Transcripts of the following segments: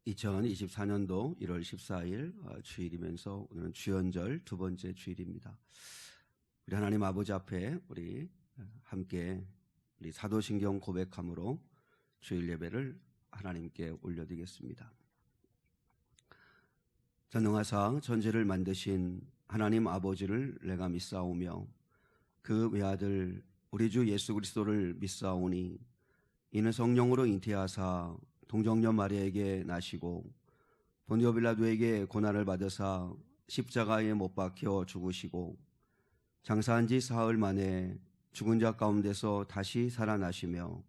2024년도 1월 14일 주일이면서 오늘은 주연절 두 번째 주일입니다. 우리 하나님 아버지 앞에 우리 함께 우리 사도신경 고백함으로 주일 예배를 하나님께 올려드리겠습니다. 전능하사 전지를 만드신 하나님 아버지를 내가 믿사오며 그 외아들 우리 주 예수 그리스도를 믿사오니 이는 성령으로 잉태하사 동정녀 마리아에게 나시고 본디오 빌라도에게 고난을 받으사 십자가에 못 박혀 죽으시고 장사한 지 사흘 만에 죽은 자 가운데서 다시 살아나시며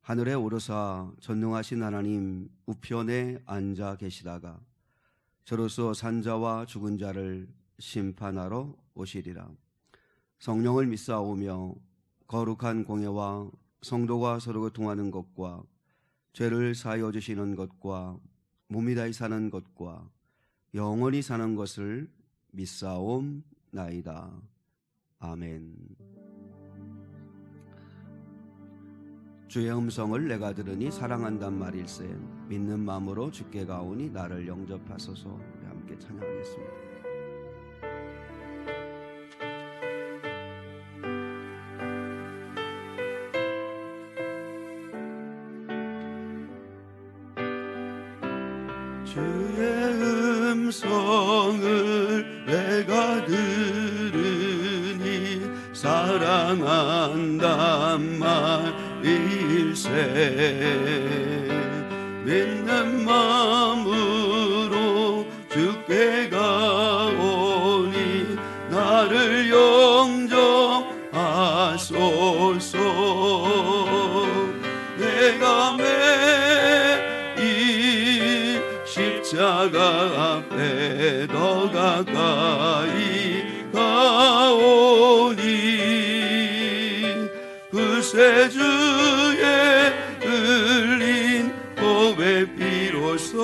하늘에 오르사 전능하신 하나님 우편에 앉아 계시다가 저로서 산 자와 죽은 자를 심판하러 오시리라. 성령을 믿사오며 거룩한 공예와 성도가 서로 교통하는 것과 죄를 사하여 주시는 것과 몸이 다히 사는 것과 영원히 사는 것을 믿사옵나이다. 아멘. 주의 음성을 내가 들으니 사랑한단 말일세 믿는 마음으로 주께 가오니 나를 영접하소서. 우리 함께 찬양하겠습니다. 주의 음성을 내가 들으니 사랑한단 말일세 믿는 마음으로 주께 가오니 나를 영접하소서. 내가 십자가 앞에 더 가까이 가오니 그새 주의 흘린 고백 비로소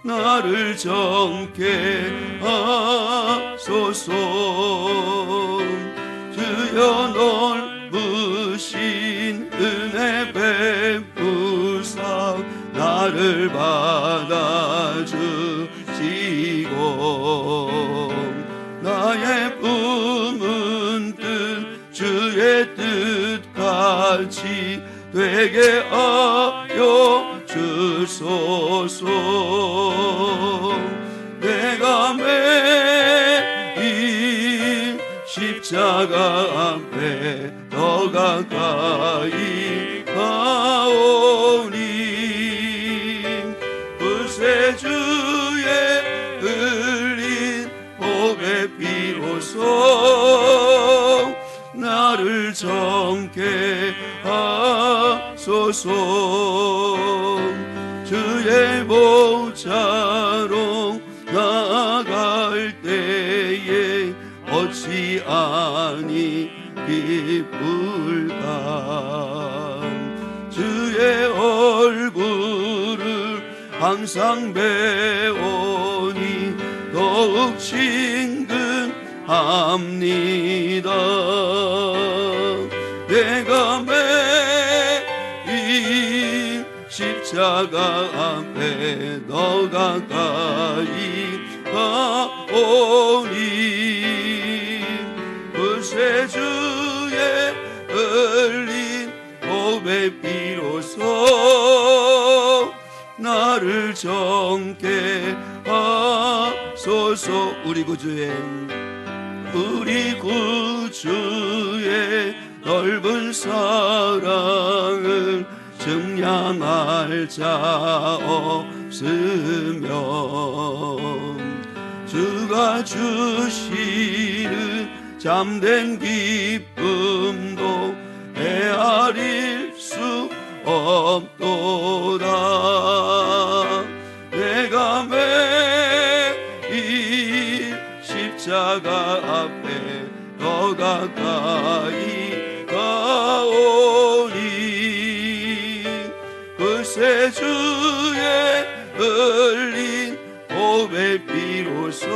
나를 정케 하소서. 주여 넓으신 은혜 베푸사 나를 받아주시고 나의 품은 뜻 주의 뜻같이 되게 하여 주소서. 내가 매일 십자가 앞에 더 가까이 가오니 그새 주의 흘린 고백 비로소 나를 정케 하소서. 주의 보좌로 나아갈 때에 어찌 아니 기쁠까. 주의 얼굴을 항상 배우니 더욱 친근합니다. 내가 매일 십자가 앞에 더 가까이 가오니 그새 주의 흘린 고백 비로소 나를 정케 하소서. 우리 구주의 넓은 사랑을 증량할 자 없으며 주가 주시는 참된 기쁨도 헤아릴 수 없도다. 내가 매일 십자가 앞에 더 가까이 가오니 그새 주의 흘린 고백 비로소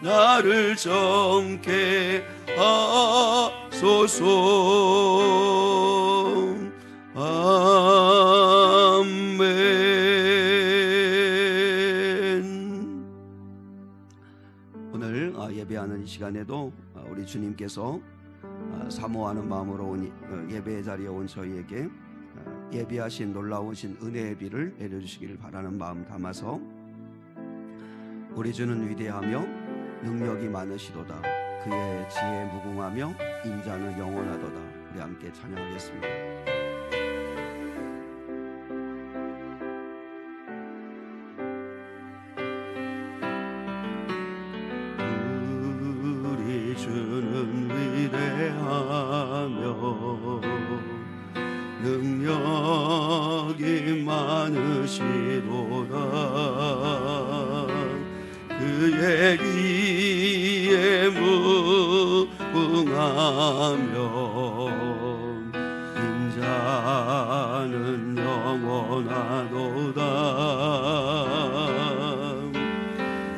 나를 정케 하소서. 아멘. 예배하는 이 시간에도 우리 주님께서 사모하는 마음으로 온 예배의 자리에 온 저희에게 예비하신 놀라우신 은혜의 비를 내려주시기를 바라는 마음 담아서 우리 주는 위대하며 능력이 많으시도다. 그의 지혜에 무궁하며 인자는 영원하도다. 우리 함께 찬양하겠습니다. 우리 주는 위대하며 능력이 많으시도다. 그의 기에 무궁하며 인자는 영원하도다.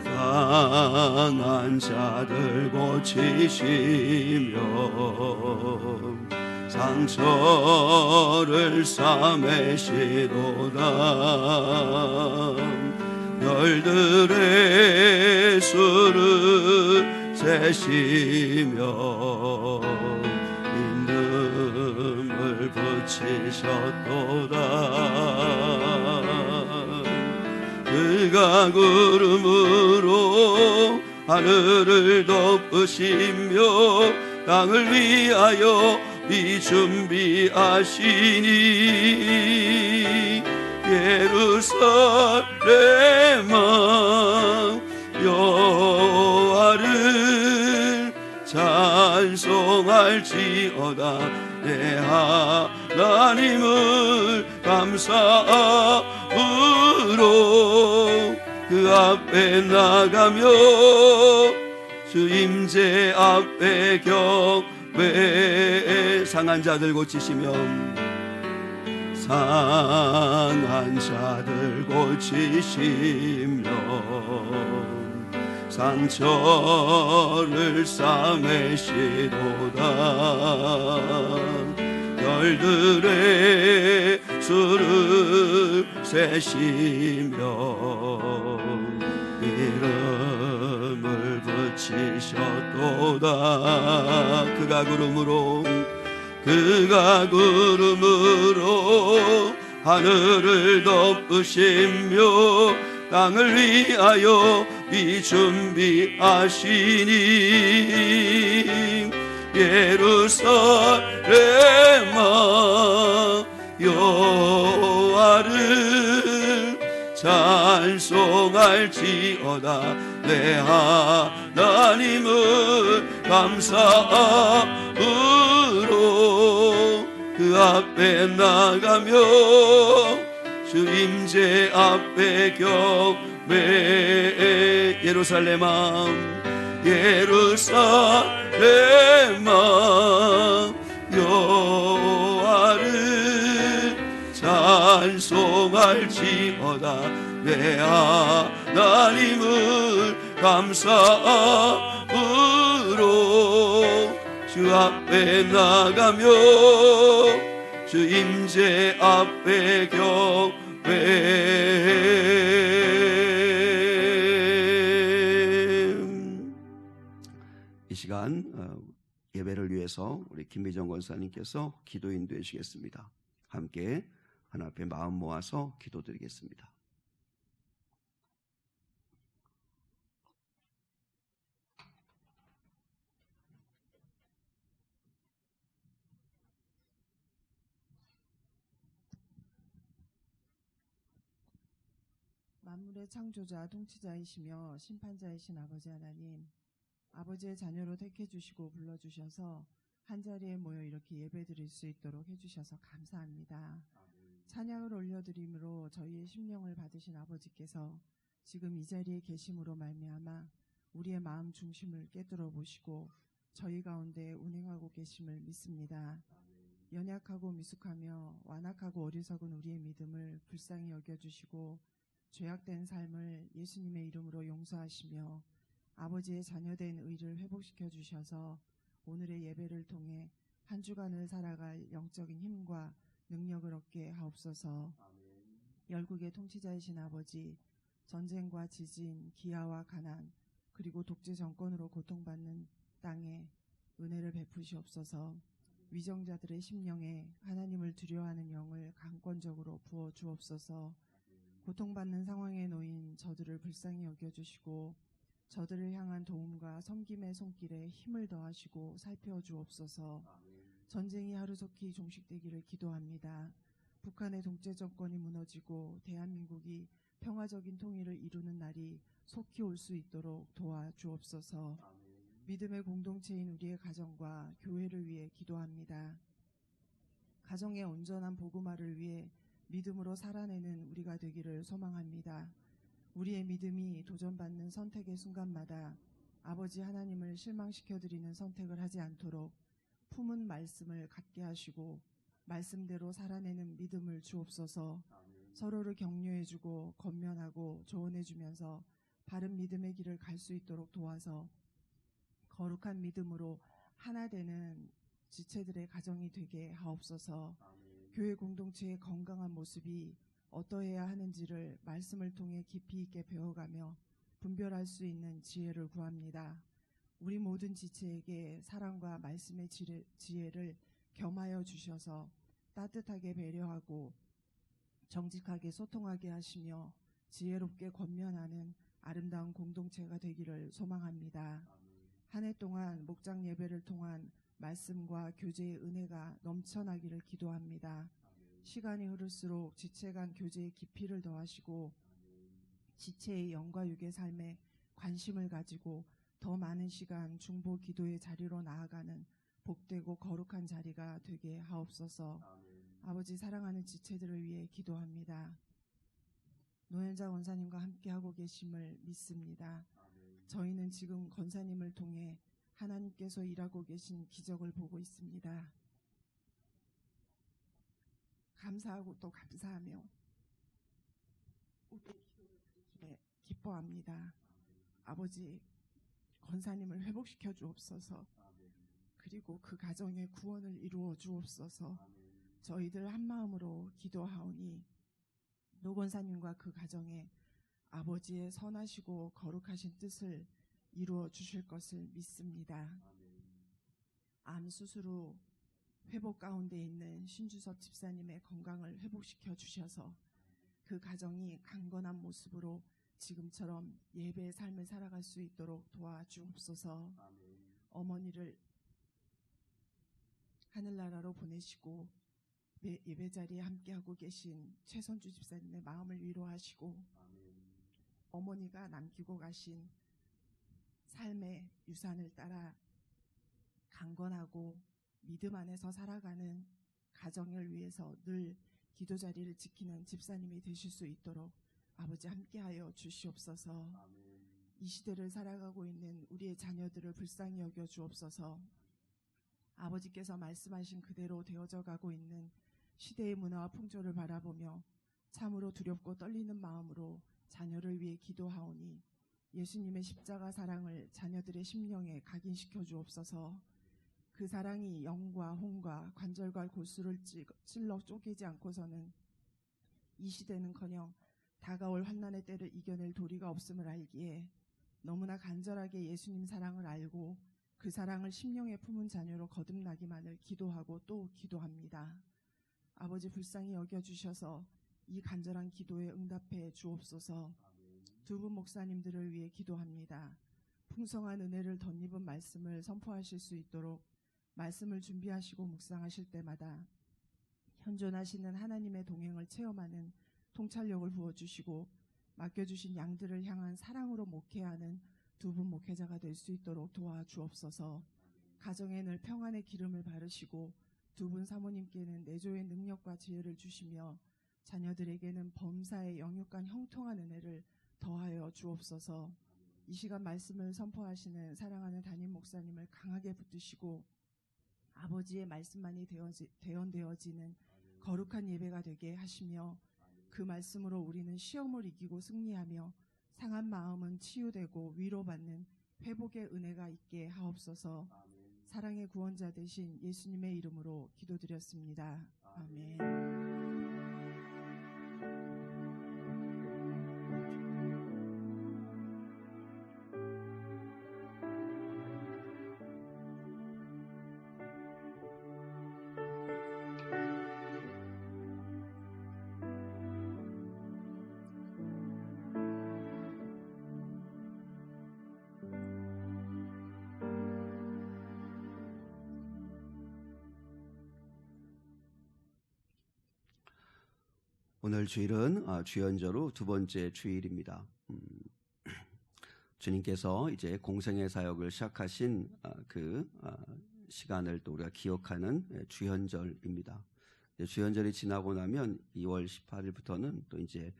상한 자들 고치시며 상처를 싸매시도다. 별들의 수를 세시며 임금을 붙이셨도다. 그가 구름으로 하늘을 덮으시며 땅을 위하여 비 준비하시니 예루살렘아 여호와를 찬송할지어다. 내 하나님을 감사함으로 그 앞에 나가며 주 임재 앞에 경배해. 상한 자들 고치시며 상한 자들 고치시며 상처를 싸매시도다. 별들의 수를 세시며 이름을 붙이셨도다. 그가 구름으로 하늘을 덮으시며 땅을 위하여 비 준비하시니 예루살렘아 여호와를 찬송할지어다. 내 하나님을 감사함으로 그 앞에 나가며 주 임재 앞에 경배해. 예루살렘아 여호와를 찬송할지어다. 내 하나님을 감사함으로 주 앞에 나가며 주 임재 앞에 경배해. 이 시간 예배를 위해서 우리 김미정 권사님께서 기도 인도해 주시겠습니다. 함께 하나 앞에 마음 모아서 기도드리겠습니다. 만물의 창조자 통치자이시며 심판자이신 아버지 하나님, 아버지의 자녀로 택해주시고 불러주셔서 한자리에 모여 이렇게 예배드릴 수 있도록 해주셔서 감사합니다. 찬양을 올려드림으로 저희의 심령을 받으신 아버지께서 지금 이 자리에 계심으로 말미암아 우리의 마음 중심을 깨뚫어 보시고 저희 가운데 운행하고 계심을 믿습니다. 연약하고 미숙하며 완악하고 어리석은 우리의 믿음을 불쌍히 여겨주시고 죄악된 삶을 예수님의 이름으로 용서하시며 아버지의 자녀된 의를 회복시켜 주셔서 오늘의 예배를 통해 한 주간을 살아갈 영적인 힘과 능력을 얻게 하옵소서. 열국의 통치자이신 아버지, 전쟁과 지진, 기아와 가난, 그리고 독재 정권으로 고통받는 땅에 은혜를 베푸시옵소서. 위정자들의 심령에 하나님을 두려워하는 영을 강권적으로 부어 주옵소서. 고통받는 상황에 놓인 저들을 불쌍히 여겨주시고 저들을 향한 도움과 섬김의 손길에 힘을 더하시고 살펴주옵소서. 전쟁이 하루속히 종식되기를 기도합니다. 북한의 독재 정권이 무너지고 대한민국이 평화적인 통일을 이루는 날이 속히 올 수 있도록 도와주옵소서. 믿음의 공동체인 우리의 가정과 교회를 위해 기도합니다. 가정의 온전한 복음화를 위해 믿음으로 살아내는 우리가 되기를 소망합니다. 우리의 믿음이 도전받는 선택의 순간마다 아버지 하나님을 실망시켜드리는 선택을 하지 않도록 품은 말씀을 갖게 하시고 말씀대로 살아내는 믿음을 주옵소서. 서로를 격려해주고 건면하고 조언해주면서 바른 믿음의 길을 갈 수 있도록 도와서 거룩한 믿음으로 하나 되는 지체들의 가정이 되게 하옵소서. 교회 공동체의 건강한 모습이 어떠해야 하는지를 말씀을 통해 깊이 있게 배워가며 분별할 수 있는 지혜를 구합니다. 우리 모든 지체에게 사랑과 말씀의 지혜를 겸하여 주셔서 따뜻하게 배려하고 정직하게 소통하게 하시며 지혜롭게 권면하는 아름다운 공동체가 되기를 소망합니다. 한 해 동안 목장 예배를 통한 말씀과 교제의 은혜가 넘쳐나기를 기도합니다. 시간이 흐를수록 지체 간 교제의 깊이를 더하시고 지체의 영과 육의 삶에 관심을 가지고 더 많은 시간 중보 기도의 자리로 나아가는 복되고 거룩한 자리가 되게 하옵소서. 아버지 사랑하는 지체들을 위해 기도합니다. 노현자 권사님과 함께하고 계심을 믿습니다. 저희는 지금 권사님을 통해 하나님께서 일하고 계신 기적을 보고 있습니다. 감사하고 또 감사하며 우리의 기도를 들으시기에 기뻐합니다. 아버지 권사님을 회복시켜 주옵소서. 그리고 그 가정의 구원을 이루어 주옵소서. 저희들 한마음으로 기도하오니 노 권사님과 그 가정에 아버지의 선하시고 거룩하신 뜻을 이루어 주실 것을 믿습니다. 암 수술 후 회복 가운데 있는 신주섭 집사님의 건강을 회복시켜 주셔서 그 가정이 강건한 모습으로 지금처럼 예배의 삶을 살아갈 수 있도록 도와주옵소서. 어머니를 하늘나라로 보내시고 예배 자리에 함께하고 계신 최선주 집사님의 마음을 위로하시고 어머니가 남기고 가신 삶의 유산을 따라 강건하고 믿음 안에서 살아가는 가정을 위해서 늘 기도 자리를 지키는 집사님이 되실 수 있도록 아버지 함께하여 주시옵소서. 이 시대를 살아가고 있는 우리의 자녀들을 불쌍히 여겨 주옵소서. 아버지께서 말씀하신 그대로 되어져 가고 있는 시대의 문화와 풍조를 바라보며 참으로 두렵고 떨리는 마음으로 자녀를 위해 기도하오니 예수님의 십자가 사랑을 자녀들의 심령에 각인시켜 주옵소서. 그 사랑이 영과 혼과 관절과 골수를 찔러 쪼개지 않고서는 이 시대는커녕 다가올 환난의 때를 이겨낼 도리가 없음을 알기에 너무나 간절하게 예수님 사랑을 알고 그 사랑을 심령에 품은 자녀로 거듭나기만을 기도하고 또 기도합니다. 아버지 불쌍히 여겨주셔서 이 간절한 기도에 응답해 주옵소서. 두 분 목사님들을 위해 기도합니다. 풍성한 은혜를 덧입은 말씀을 선포하실 수 있도록 말씀을 준비하시고 묵상하실 때마다 현존하시는 하나님의 동행을 체험하는 통찰력을 부어주시고 맡겨주신 양들을 향한 사랑으로 목회하는 두 분 목회자가 될 수 있도록 도와주옵소서. 가정에 늘 평안의 기름을 바르시고 두 분 사모님께는 내조의 능력과 지혜를 주시며 자녀들에게는 범사의 영육간 형통한 은혜를 더하여 주옵소서. 이 시간 말씀을 선포하시는 사랑하는 담임 목사님을 강하게 붙드시고 아버지의 말씀만이 대언되어지는 거룩한 예배가 되게 하시며 그 말씀으로 우리는 시험을 이기고 승리하며 상한 마음은 치유되고 위로받는 회복의 은혜가 있게 하옵소서. 사랑의 구원자 되신 예수님의 이름으로 기도드렸습니다. 아멘. 오늘 주일은 주연절 후 두 번째 주일입니다. 주님께서 이제 공생의 사역을 시작하신 그 시간을 또 우리가 기억하는 주연절입니다. 주연절이 지나고 나면 2월 18일부터는 또 이제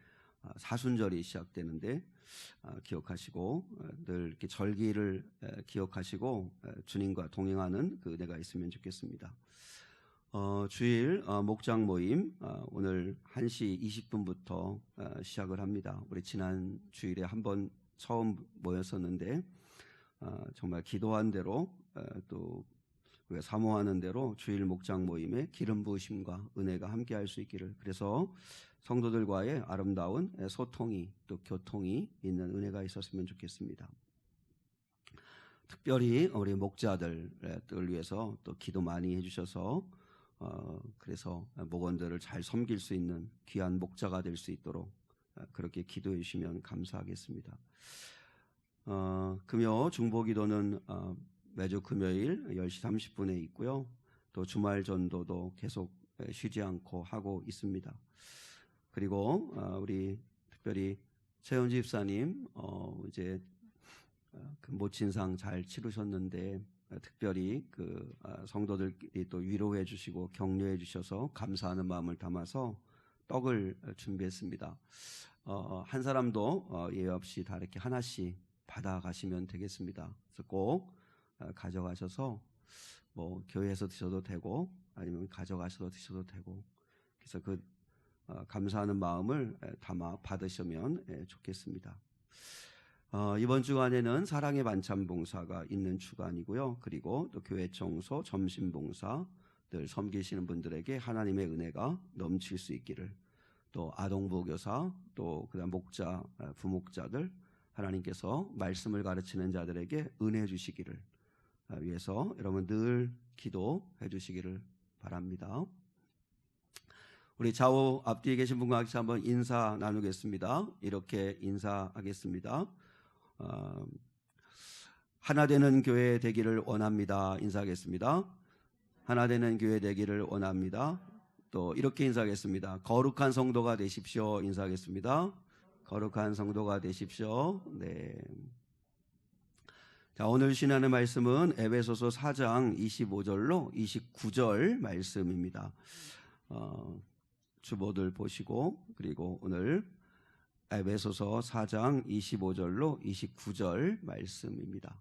사순절이 시작되는데 기억하시고 늘 이렇게 절기를 기억하시고 주님과 동행하는 그 은혜가 있으면 좋겠습니다. 주일 목장 모임 오늘 1시 20분부터 시작을 합니다. 우리 지난 주일에 한번 처음 모였었는데 정말 기도한 대로 또 우리가 사모하는 대로 주일 목장 모임에 기름 부으심과 은혜가 함께할 수 있기를, 그래서 성도들과의 아름다운 소통이 또 교통이 있는 은혜가 있었으면 좋겠습니다. 특별히 우리 목자들을 위해서 또 기도 많이 해주셔서 그래서 목원들을 잘 섬길 수 있는 귀한 목자가 될 수 있도록 그렇게 기도해 주시면 감사하겠습니다. 금요 중보기도는 매주 금요일 10시 30분에 있고요. 또 주말 전도도 계속 쉬지 않고 하고 있습니다. 그리고 우리 특별히 최현 집사님 이제 그 모친상 잘 치르셨는데 특별히 그 성도들끼리 또 위로해 주시고 격려해 주셔서 감사하는 마음을 담아서 떡을 준비했습니다. 한 사람도 예외 없이 다 이렇게 하나씩 받아가시면 되겠습니다. 그래서 꼭 가져가셔서 뭐 교회에서 드셔도 되고 아니면 가져가셔서 드셔도 되고, 그래서 그 감사하는 마음을 담아 받으시면 좋겠습니다. 이번 주간에는 사랑의 반찬 봉사가 있는 주간이고요. 그리고 또 교회 청소, 점심 봉사 늘 섬기시는 분들에게 하나님의 은혜가 넘칠 수 있기를, 또 아동보교사, 또 그다음 목자, 부목자들 하나님께서 말씀을 가르치는 자들에게 은혜 주시기를 위해서 여러분 늘 기도해 주시기를 바랍니다. 우리 좌우 앞뒤에 계신 분과 같이 한번 인사 나누겠습니다. 이렇게 인사하겠습니다. 하나 되는 교회 되기를 원합니다. 인사하겠습니다. 하나 되는 교회 되기를 원합니다. 또 이렇게 인사하겠습니다. 거룩한 성도가 되십시오. 인사하겠습니다. 거룩한 성도가 되십시오. 네. 자, 오늘 신하는 말씀은 에베소서 4장 25절로 29절 말씀입니다. 주보들 보시고, 그리고 오늘 에베소서 4장 25절로 29절 말씀입니다.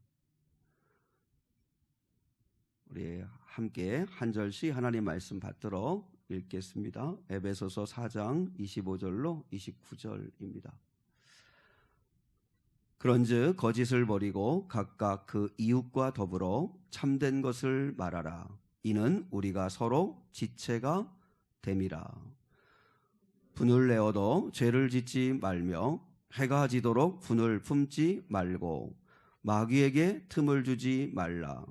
우리 함께 한 절씩 하나님 말씀 받들어 읽겠습니다. 에베소서 4장 25절로 29절입니다. 그런즉 거짓을 버리고 각각 그 이웃과 더불어 참된 것을 말하라. 이는 우리가 서로 지체가 됨이라. 분을 내어도 죄를 짓지 말며 해가 지도록 분을 품지 말고 마귀에게 틈을 주지 말라.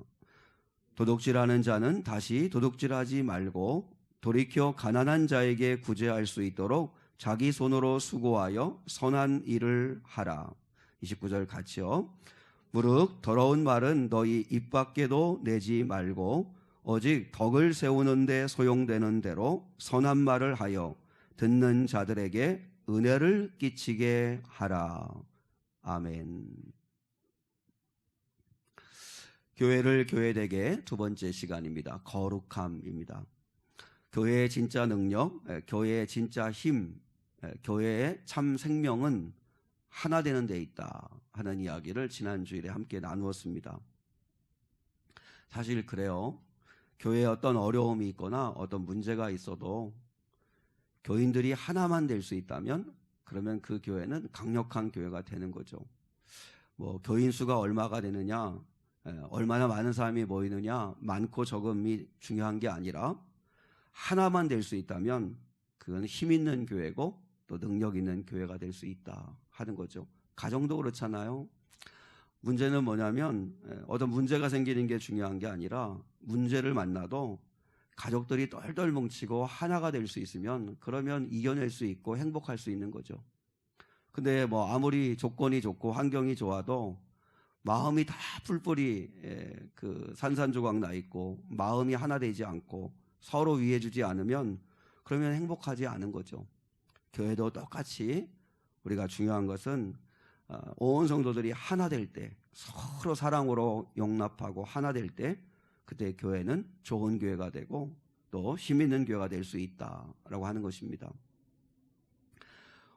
도둑질하는 자는 다시 도둑질하지 말고 돌이켜 가난한 자에게 구제할 수 있도록 자기 손으로 수고하여 선한 일을 하라. 29절 같이요. 무릇 더러운 말은 너희 입 밖에도 내지 말고 오직 덕을 세우는 데 소용되는 대로 선한 말을 하여 듣는 자들에게 은혜를 끼치게 하라. 아멘. 교회를 교회되게 두 번째 시간입니다. 거룩함입니다. 교회의 진짜 능력, 교회의 진짜 힘, 교회의 참 생명은 하나 되는 데 있다 하는 이야기를 지난 주일에 함께 나누었습니다. 사실 그래요. 교회에 어떤 어려움이 있거나 어떤 문제가 있어도 교인들이 하나만 될 수 있다면 그러면 그 교회는 강력한 교회가 되는 거죠. 뭐 교인 수가 얼마가 되느냐, 얼마나 많은 사람이 모이느냐, 많고 적음이 중요한 게 아니라 하나만 될 수 있다면 그건 힘 있는 교회고 또 능력 있는 교회가 될 수 있다 하는 거죠. 가정도 그렇잖아요. 문제는 뭐냐면 어떤 문제가 생기는 게 중요한 게 아니라 문제를 만나도 가족들이 똘똘 뭉치고 하나가 될 수 있으면 그러면 이겨낼 수 있고 행복할 수 있는 거죠. 근데 뭐 아무리 조건이 좋고 환경이 좋아도 마음이 다 뿔뿔이 그 산산조각 나 있고 마음이 하나 되지 않고 서로 위해 주지 않으면 그러면 행복하지 않은 거죠. 교회도 똑같이 우리가 중요한 것은 온 성도들이 하나 될 때, 서로 사랑으로 용납하고 하나 될 때, 그때 교회는 좋은 교회가 되고 또 힘 있는 교회가 될 수 있다라고 하는 것입니다.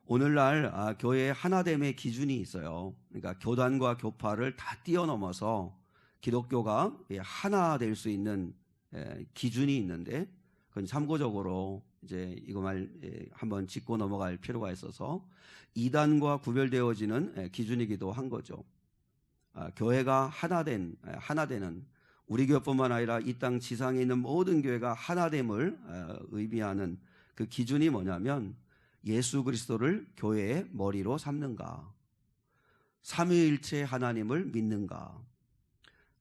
오늘날 교회의 하나됨의 기준이 있어요. 그러니까 교단과 교파를 다 뛰어넘어서 기독교가 하나 될 수 있는 기준이 있는데, 그건 참고적으로 이제 이거만 한번 짚고 넘어갈 필요가 있어서 이단과 구별되어지는 기준이기도 한 거죠. 교회가 하나 되는, 우리 교회뿐만 아니라 이 땅 지상에 있는 모든 교회가 하나됨을 의미하는 그 기준이 뭐냐면, 예수 그리스도를 교회의 머리로 삼는가, 삼위일체 하나님을 믿는가,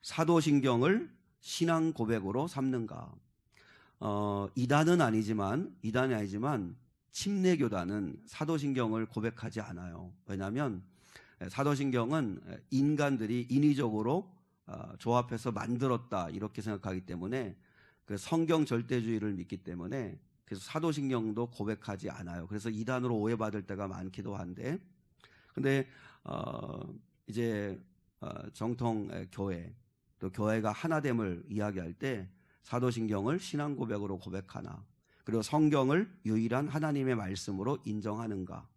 사도신경을 신앙 고백으로 삼는가. 이단이 아니지만 침례교단은 사도신경을 고백하지 않아요. 왜냐하면 사도신경은 인간들이 인위적으로 조합해서 만들었다 이렇게 생각하기 때문에, 그 성경 절대주의를 믿기 때문에, 그래서 사도신경도 고백하지 않아요. 그래서 이단으로 오해받을 때가 많기도 한데, 근데 이제 정통 교회, 또 교회가 하나됨을 이야기할 때 사도신경을 신앙 고백으로 고백하나, 그리고 성경을 유일한 하나님의 말씀으로 인정하는가,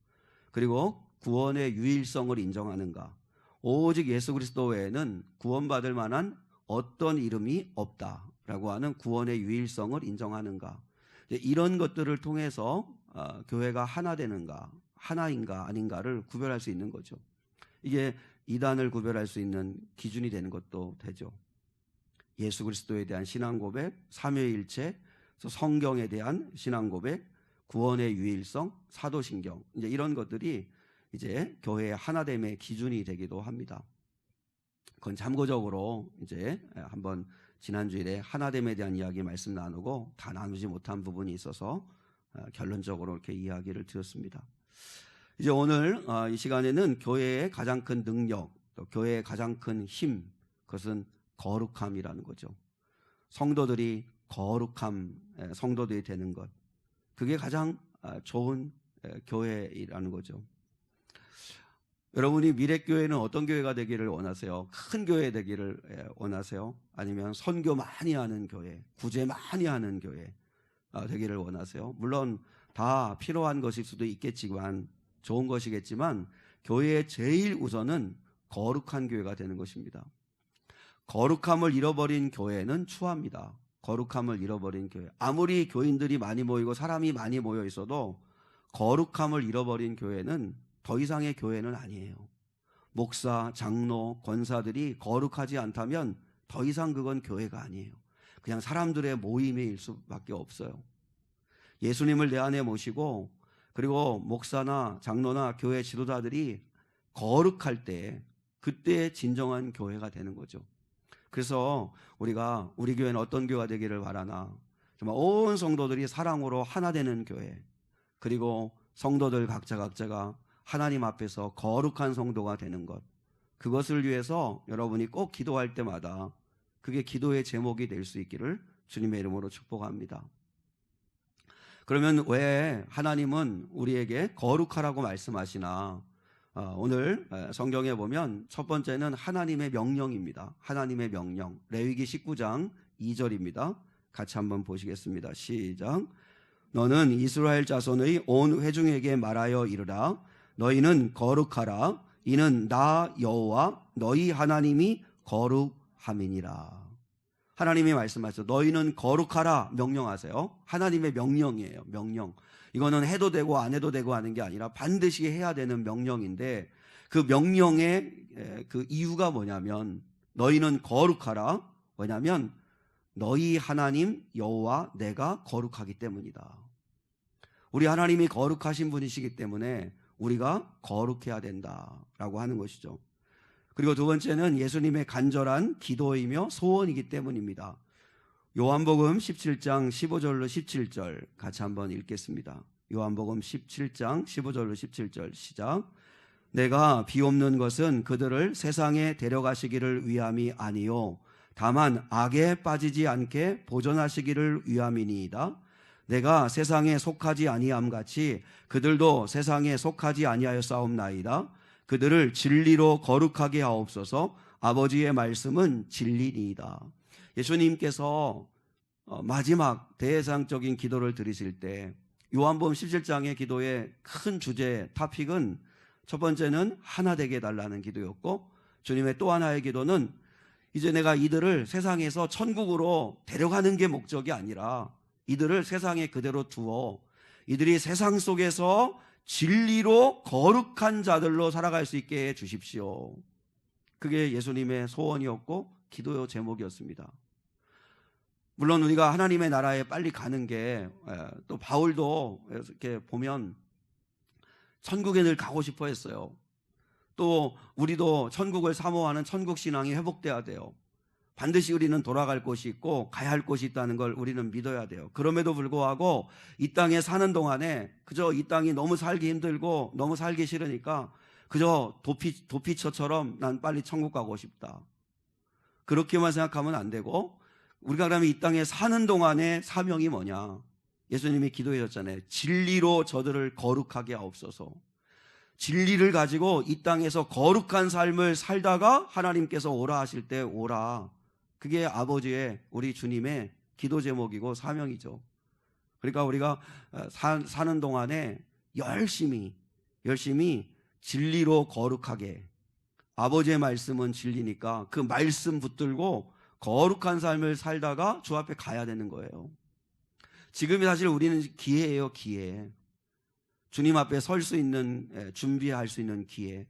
그리고 구원의 유일성을 인정하는가, 오직 예수 그리스도 외에는 구원받을 만한 어떤 이름이 없다라고 하는 구원의 유일성을 인정하는가, 이런 것들을 통해서 교회가 하나 되는가, 하나인가 아닌가를 구별할 수 있는 거죠. 이게 이단을 구별할 수 있는 기준이 되는 것도 되죠. 예수 그리스도에 대한 신앙 고백, 삼위일체, 성경에 대한 신앙 고백, 구원의 유일성, 사도신경, 이제 이런 것들이 이제 교회의 하나됨의 기준이 되기도 합니다. 그건 참고적으로 이제 한번 지난주일에 하나됨에 대한 이야기 말씀 나누고 다 나누지 못한 부분이 있어서 결론적으로 이렇게 이야기를 드렸습니다. 이제 오늘 이 시간에는 교회의 가장 큰 능력, 또 교회의 가장 큰 힘, 그것은 거룩함이라는 거죠. 성도들이 거룩한 성도들이 되는 것, 그게 가장 좋은 교회이라는 거죠. 여러분이 미래교회는 어떤 교회가 되기를 원하세요? 큰 교회 되기를 원하세요? 아니면 선교 많이 하는 교회, 구제 많이 하는 교회 되기를 원하세요? 물론 다 필요한 것일 수도 있겠지만, 좋은 것이겠지만, 교회의 제일 우선은 거룩한 교회가 되는 것입니다. 거룩함을 잃어버린 교회는 추합니다. 거룩함을 잃어버린 교회, 아무리 교인들이 많이 모이고 사람이 많이 모여 있어도 거룩함을 잃어버린 교회는 더 이상의 교회는 아니에요. 목사, 장로, 권사들이 거룩하지 않다면 더 이상 그건 교회가 아니에요. 그냥 사람들의 모임일 수밖에 없어요. 예수님을 내 안에 모시고, 그리고 목사나 장로나 교회 지도자들이 거룩할 때, 그때 진정한 교회가 되는 거죠. 그래서 우리가 우리 교회는 어떤 교회가 되기를 바라나, 정말 온 성도들이 사랑으로 하나 되는 교회, 그리고 성도들 각자가 하나님 앞에서 거룩한 성도가 되는 것, 그것을 위해서 여러분이 꼭 기도할 때마다 그게 기도의 제목이 될 수 있기를 주님의 이름으로 축복합니다. 그러면 왜 하나님은 우리에게 거룩하라고 말씀하시나? 오늘 성경에 보면 첫 번째는 하나님의 명령입니다. 하나님의 명령, 레위기 19장 2절입니다. 같이 한번 보시겠습니다. 시작. 너는 이스라엘 자손의 온 회중에게 말하여 이르라. 너희는 거룩하라. 이는 나 여호와 너희 하나님이 거룩함이니라. 하나님이 말씀하셔서 너희는 거룩하라 명령하세요. 하나님의 명령이에요. 명령. 이거는 해도 되고 안 해도 되고 하는 게 아니라 반드시 해야 되는 명령인데, 그 명령의 그 이유가 뭐냐면, 너희는 거룩하라. 왜냐하면 너희 하나님 여호와 내가 거룩하기 때문이다. 우리 하나님이 거룩하신 분이시기 때문에 우리가 거룩해야 된다라고 하는 것이죠. 그리고 두 번째는 예수님의 간절한 기도이며 소원이기 때문입니다. 요한복음 17장 15절로 17절 같이 한번 읽겠습니다. 요한복음 17장 15절로 17절 시작. 내가 비옵는 것은 그들을 세상에 데려가시기를 위함이 아니요 다만 악에 빠지지 않게 보존하시기를 위함이니이다. 내가 세상에 속하지 아니함 같이 그들도 세상에 속하지 아니하였사옵나이다. 그들을 진리로 거룩하게 하옵소서. 아버지의 말씀은 진리니이다. 예수님께서 마지막 대해상적인 기도를 드리실 때 요한복음 17장의 기도의 큰 주제 토픽은 첫 번째는 하나 되게 해달라는 기도였고, 주님의 또 하나의 기도는 이제 내가 이들을 세상에서 천국으로 데려가는 게 목적이 아니라 이들을 세상에 그대로 두어 이들이 세상 속에서 진리로 거룩한 자들로 살아갈 수 있게 해 주십시오. 그게 예수님의 소원이었고 기도의 제목이었습니다. 물론 우리가 하나님의 나라에 빨리 가는 게, 또 바울도 이렇게 보면 천국에 늘 가고 싶어 했어요. 또 우리도 천국을 사모하는 천국 신앙이 회복돼야 돼요. 반드시 우리는 돌아갈 곳이 있고 가야 할 곳이 있다는 걸 우리는 믿어야 돼요. 그럼에도 불구하고 이 땅에 사는 동안에 그저 이 땅이 너무 살기 힘들고 너무 살기 싫으니까 그저 도피처처럼 난 빨리 천국 가고 싶다, 그렇게만 생각하면 안 되고, 우리가 그러면 이 땅에 사는 동안의 사명이 뭐냐? 예수님이 기도해 줬잖아요. 진리로 저들을 거룩하게 하옵소서. 진리를 가지고 이 땅에서 거룩한 삶을 살다가 하나님께서 오라 하실 때 오라. 그게 아버지의, 우리 주님의 기도 제목이고 사명이죠. 그러니까 우리가 사는 동안에 열심히 진리로 거룩하게, 아버지의 말씀은 진리니까 그 말씀 붙들고 거룩한 삶을 살다가 주 앞에 가야 되는 거예요. 지금이 사실 우리는 기회예요, 기회. 주님 앞에 설 수 있는, 준비할 수 있는 기회.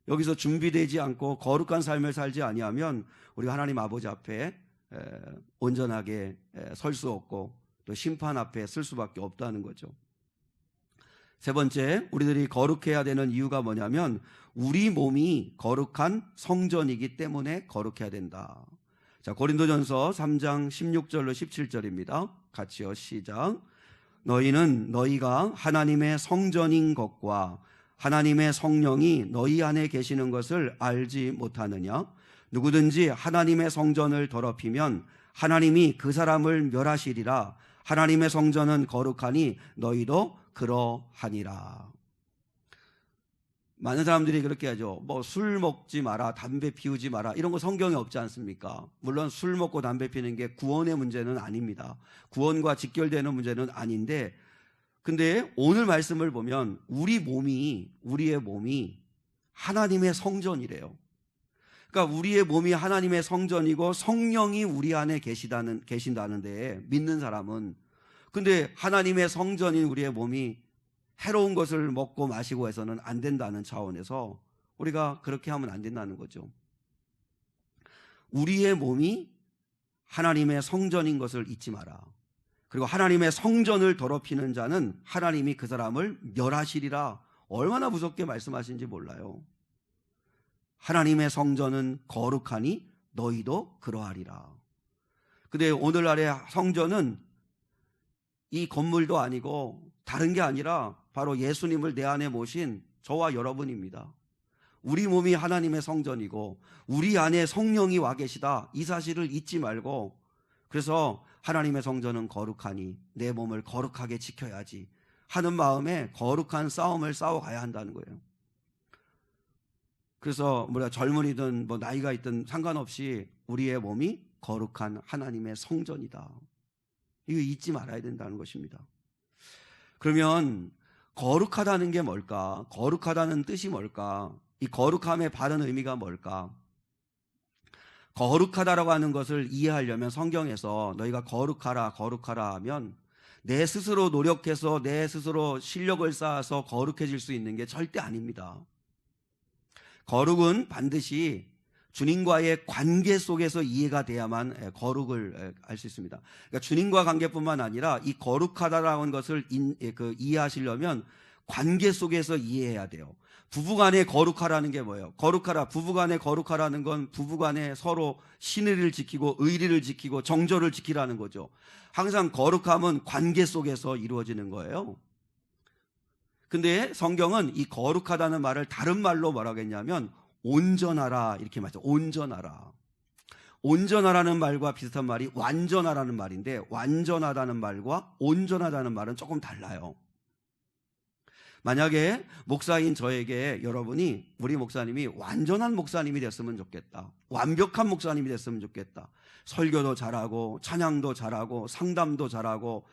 여기서 준비되지 않고 거룩한 삶을 살지 아니하면 우리가 하나님 아버지 앞에 온전하게 설 수 없고 또 심판 앞에 쓸 수밖에 없다는 거죠. 세 번째, 우리들이 거룩해야 되는 이유가 뭐냐면 우리 몸이 거룩한 성전이기 때문에 거룩해야 된다. 자, 고린도전서 3장 16절로 17절입니다. 같이요, 시작. 너희는 너희가 하나님의 성전인 것과 하나님의 성령이 너희 안에 계시는 것을 알지 못하느냐? 누구든지 하나님의 성전을 더럽히면 하나님이 그 사람을 멸하시리라. 하나님의 성전은 거룩하니 너희도 그러하니라. 많은 사람들이 그렇게 하죠. 뭐 술 먹지 마라, 담배 피우지 마라, 이런 거 성경에 없지 않습니까? 물론 술 먹고 담배 피는 게 구원의 문제는 아닙니다. 구원과 직결되는 문제는 아닌데, 근데 오늘 말씀을 보면 우리의 몸이 하나님의 성전이래요. 그러니까 우리의 몸이 하나님의 성전이고 성령이 우리 안에 계신다는데, 믿는 사람은. 근데 하나님의 성전인 우리의 몸이 해로운 것을 먹고 마시고 해서는 안 된다는 차원에서 우리가 그렇게 하면 안 된다는 거죠. 우리의 몸이 하나님의 성전인 것을 잊지 마라. 그리고 하나님의 성전을 더럽히는 자는 하나님이 그 사람을 멸하시리라. 얼마나 무섭게 말씀하시는지 몰라요. 하나님의 성전은 거룩하니 너희도 그러하리라. 근데 오늘날의 성전은 이 건물도 아니고 다른 게 아니라 바로 예수님을 내 안에 모신 저와 여러분입니다. 우리 몸이 하나님의 성전이고 우리 안에 성령이 와 계시다, 이 사실을 잊지 말고, 그래서 하나님의 성전은 거룩하니 내 몸을 거룩하게 지켜야지 하는 마음에 거룩한 싸움을 싸워가야 한다는 거예요. 그래서 우리가 젊은이든 뭐 나이가 있든 상관없이 우리의 몸이 거룩한 하나님의 성전이다, 이거 잊지 말아야 된다는 것입니다. 그러면 거룩하다는 게 뭘까? 거룩하다는 뜻이 뭘까? 이 거룩함의 바른 의미가 뭘까? 거룩하다라고 하는 것을 이해하려면 성경에서 너희가 거룩하라 하면 내 스스로 노력해서 내 스스로 실력을 쌓아서 거룩해질 수 있는 게 절대 아닙니다. 거룩은 반드시 주님과의 관계 속에서 이해가 돼야만 거룩을 알 수 있습니다. 그러니까 주님과 관계뿐만 아니라 이 거룩하다라는 것을 이해하시려면 관계 속에서 이해해야 돼요. 부부간에 거룩하라는 게 뭐예요? 부부간에 거룩하라는 건 부부간에 서로 신의를 지키고 의리를 지키고 정절을 지키라는 거죠. 항상 거룩함은 관계 속에서 이루어지는 거예요. 근데 성경은 이 거룩하다는 말을 다른 말로 뭐라고 했냐면 온전하라, 이렇게 말해요. 온전하라. 온전하라는 말과 비슷한 말이 완전하라는 말인데, 완전하다는 말과 온전하다는 말은 조금 달라요. 만약에 목사인 저에게 여러분이 우리 목사님이 완전한 목사님이 됐으면 좋겠다, 완벽한 목사님이 됐으면 좋겠다, 설교도 잘하고 찬양도 잘하고 상담도 잘하고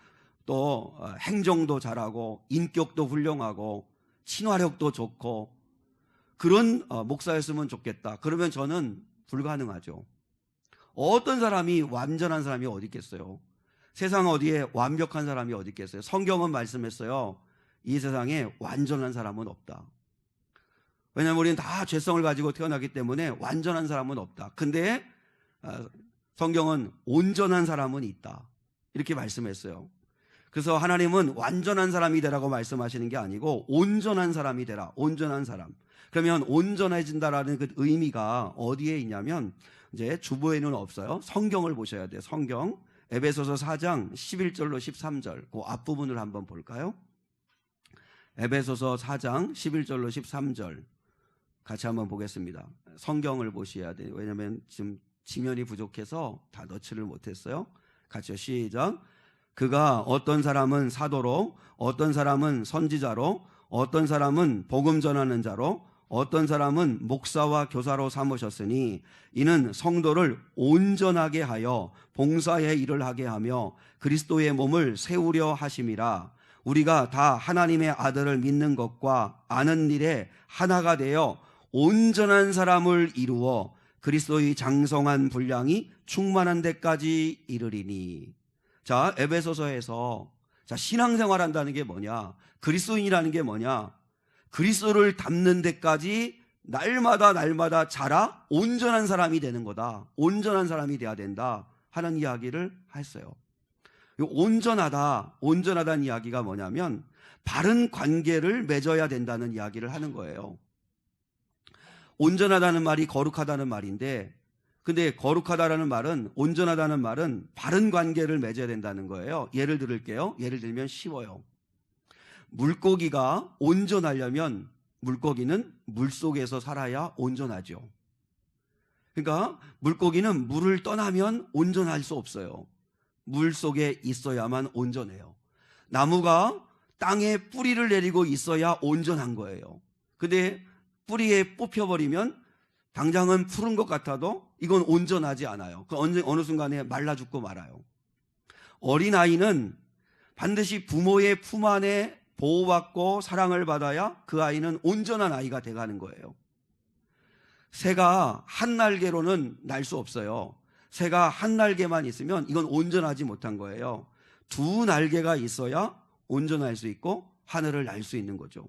또 행정도 잘하고 인격도 훌륭하고 친화력도 좋고 그런 목사였으면 좋겠다, 그러면 저는 불가능하죠. 어떤 사람이 완전한 사람이 어디 있겠어요? 세상 어디에 완벽한 사람이 어디 있겠어요? 성경은 말씀했어요. 이 세상에 완전한 사람은 없다. 왜냐하면 우리는 다 죄성을 가지고 태어나기 때문에 완전한 사람은 없다. 근데 성경은 온전한 사람은 있다, 이렇게 말씀했어요. 그래서 하나님은 완전한 사람이 되라고 말씀하시는 게 아니고 온전한 사람이 되라, 온전한 사람. 그러면 온전해진다라는 그 의미가 어디에 있냐면 이제 주보에는 없어요. 성경을 보셔야 돼요. 성경 에베소서 4장 11절로 13절 그 앞부분을 한번 볼까요? 에베소서 4장 11절로 13절 같이 한번 보겠습니다. 성경을 보셔야 돼요. 왜냐하면 지금 지면이 부족해서 다 넣지를 못했어요. 같이요. 시작. 그가 어떤 사람은 사도로, 어떤 사람은 선지자로, 어떤 사람은 복음 전하는 자로, 어떤 사람은 목사와 교사로 삼으셨으니 이는 성도를 온전하게 하여 봉사의 일을 하게 하며 그리스도의 몸을 세우려 하심이라. 우리가 다 하나님의 아들을 믿는 것과 아는 일에 하나가 되어 온전한 사람을 이루어 그리스도의 장성한 분량이 충만한 데까지 이르리니. 자, 에베소서에서 신앙생활 한다는 게 뭐냐? 그리스도인이라는 게 뭐냐? 그리스도를 닮는 데까지 날마다 자라 온전한 사람이 되는 거다. 온전한 사람이 돼야 된다 하는 이야기를 했어요. 온전하다는 이야기가 뭐냐면 바른 관계를 맺어야 된다는 이야기를 하는 거예요. 온전하다는 말이 거룩하다는 말인데, 근데 거룩하다라는 말은, 온전하다는 말은 바른 관계를 맺어야 된다는 거예요. 예를 들을게요. 예를 들면 쉬워요. 물고기가 온전하려면 물고기는 물속에서 살아야 온전하죠. 그러니까 물고기는 물을 떠나면 온전할 수 없어요. 물속에 있어야만 온전해요. 나무가 땅에 뿌리를 내리고 있어야 온전한 거예요. 근데 뿌리에 뽑혀버리면 당장은 푸른 것 같아도 이건 온전하지 않아요. 어느 순간에 말라 죽고 말아요. 어린아이는 반드시 부모의 품 안에 보호받고 사랑을 받아야 그 아이는 온전한 아이가 돼가는 거예요. 새가 한 날개로는 날 수 없어요. 새가 한 날개만 있으면 이건 온전하지 못한 거예요. 두 날개가 있어야 온전할 수 있고 하늘을 날 수 있는 거죠.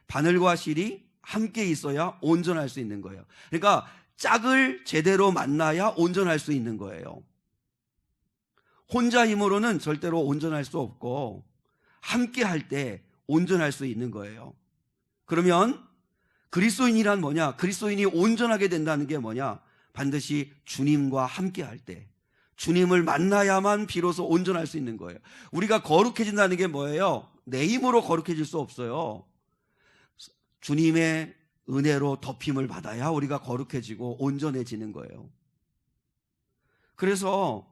바늘과 실이 함께 있어야 온전할 수 있는 거예요. 그러니까 짝을 제대로 만나야 온전할 수 있는 거예요. 혼자 힘으로는 절대로 온전할 수 없고 함께 할 때 온전할 수 있는 거예요. 그러면 그리스도인이란 뭐냐? 그리스도인이 온전하게 된다는 게 뭐냐? 반드시 주님과 함께 할 때, 주님을 만나야만 비로소 온전할 수 있는 거예요. 우리가 거룩해진다는 게 뭐예요? 내 힘으로 거룩해질 수 없어요. 주님의 은혜로 덮임을 받아야 우리가 거룩해지고 온전해지는 거예요. 그래서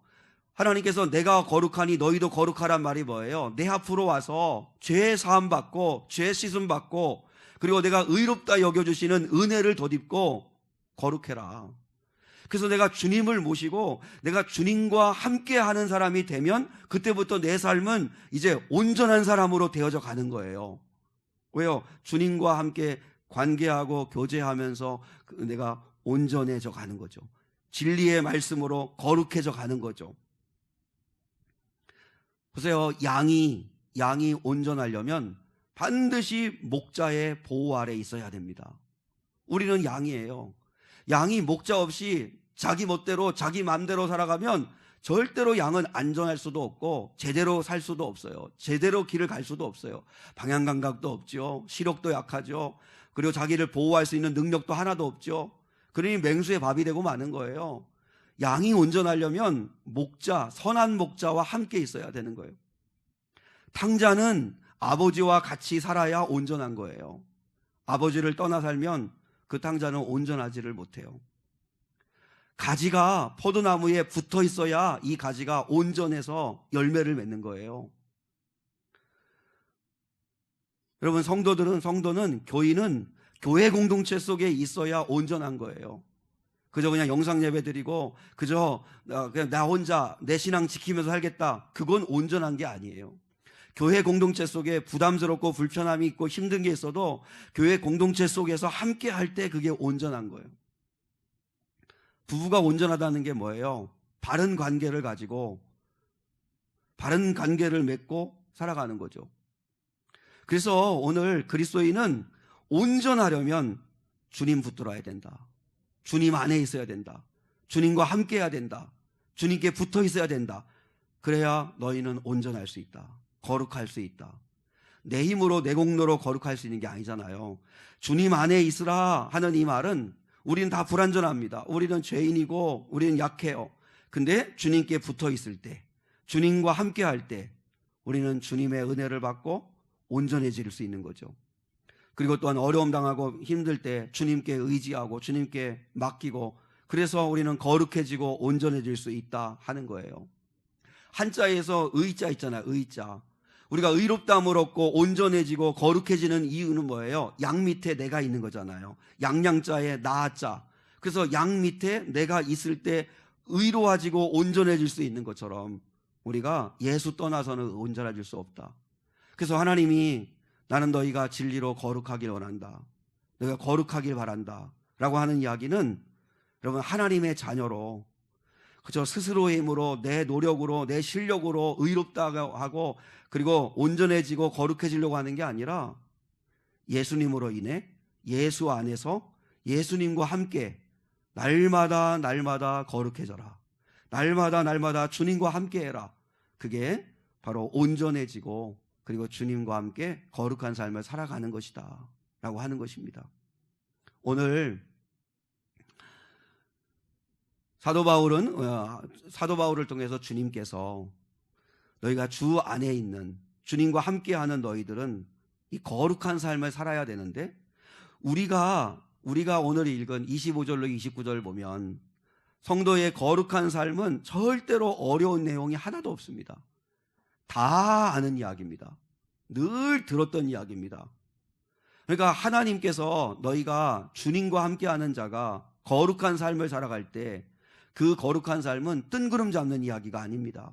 하나님께서 내가 거룩하니 너희도 거룩하란 말이 뭐예요? 내 앞으로 와서 죄 사함 받고 죄 씻음 받고 그리고 내가 의롭다 여겨주시는 은혜를 덧입고 거룩해라. 그래서 내가 주님을 모시고 내가 주님과 함께하는 사람이 되면 그때부터 내 삶은 이제 온전한 사람으로 되어져 가는 거예요. 왜요? 주님과 함께 관계하고 교제하면서 내가 온전해져 가는 거죠. 진리의 말씀으로 거룩해져 가는 거죠. 보세요. 양이 온전하려면 반드시 목자의 보호 아래 있어야 됩니다. 우리는 양이에요. 양이 목자 없이 자기 멋대로 자기 마음대로 살아가면 절대로 양은 안전할 수도 없고 제대로 살 수도 없어요. 제대로 길을 갈 수도 없어요. 방향 감각도 없죠. 시력도 약하죠. 그리고 자기를 보호할 수 있는 능력도 하나도 없죠. 그러니 맹수의 밥이 되고 마는 거예요. 양이 온전하려면 목자, 선한 목자와 함께 있어야 되는 거예요. 탕자는 아버지와 같이 살아야 온전한 거예요. 아버지를 떠나 살면 그 탕자는 온전하지를 못해요. 가지가 포도나무에 붙어 있어야 이 가지가 온전해서 열매를 맺는 거예요. 여러분, 성도는, 교인은 교회 공동체 속에 있어야 온전한 거예요. 그저 그냥 영상 예배 드리고 그저 그냥 나 혼자 내 신앙 지키면서 살겠다, 그건 온전한 게 아니에요. 교회 공동체 속에 부담스럽고 불편함이 있고 힘든 게 있어도 교회 공동체 속에서 함께 할 때 그게 온전한 거예요. 부부가 온전하다는 게 뭐예요? 바른 관계를 가지고 바른 관계를 맺고 살아가는 거죠. 그래서 오늘 그리스도인은 온전하려면 주님 붙들어야 된다. 주님 안에 있어야 된다. 주님과 함께 해야 된다. 주님께 붙어 있어야 된다. 그래야 너희는 온전할 수 있다. 거룩할 수 있다. 내 힘으로 내 공로로 거룩할 수 있는 게 아니잖아요. 주님 안에 있으라 하는 이 말은 우리는 다 불완전합니다. 우리는 죄인이고 우리는 약해요. 근데 주님께 붙어 있을 때, 주님과 함께 할 때 우리는 주님의 은혜를 받고 온전해질 수 있는 거죠. 그리고 또한 어려움 당하고 힘들 때 주님께 의지하고 주님께 맡기고, 그래서 우리는 거룩해지고 온전해질 수 있다 하는 거예요. 한자에서 의자 있잖아요. 의자. 우리가 의롭다함을 얻고 온전해지고 거룩해지는 이유는 뭐예요? 양 밑에 내가 있는 거잖아요. 양양자에 나자. 그래서 양 밑에 내가 있을 때 의로워지고 온전해질 수 있는 것처럼 우리가 예수 떠나서는 온전해질 수 없다. 그래서 하나님이 나는 너희가 진리로 거룩하길 원한다, 너희가 거룩하길 바란다 라고 하는 이야기는, 여러분, 하나님의 자녀로 그저 스스로의 힘으로 내 노력으로 내 실력으로 의롭다고 하고 그리고 온전해지고 거룩해지려고 하는 게 아니라 예수님으로 인해 예수 안에서 예수님과 함께 날마다 거룩해져라, 날마다 주님과 함께 해라. 그게 바로 온전해지고 그리고 주님과 함께 거룩한 삶을 살아가는 것이다 라고 하는 것입니다. 오늘 사도 바울을 통해서 주님께서 너희가 주 안에 있는 주님과 함께하는 너희들은 이 거룩한 삶을 살아야 되는데, 우리가 오늘 읽은 25절로 29절 보면 성도의 거룩한 삶은 절대로 어려운 내용이 하나도 없습니다. 다 아는 이야기입니다. 늘 들었던 이야기입니다. 그러니까 하나님께서 너희가 주님과 함께하는 자가 거룩한 삶을 살아갈 때 그 거룩한 삶은 뜬구름 잡는 이야기가 아닙니다.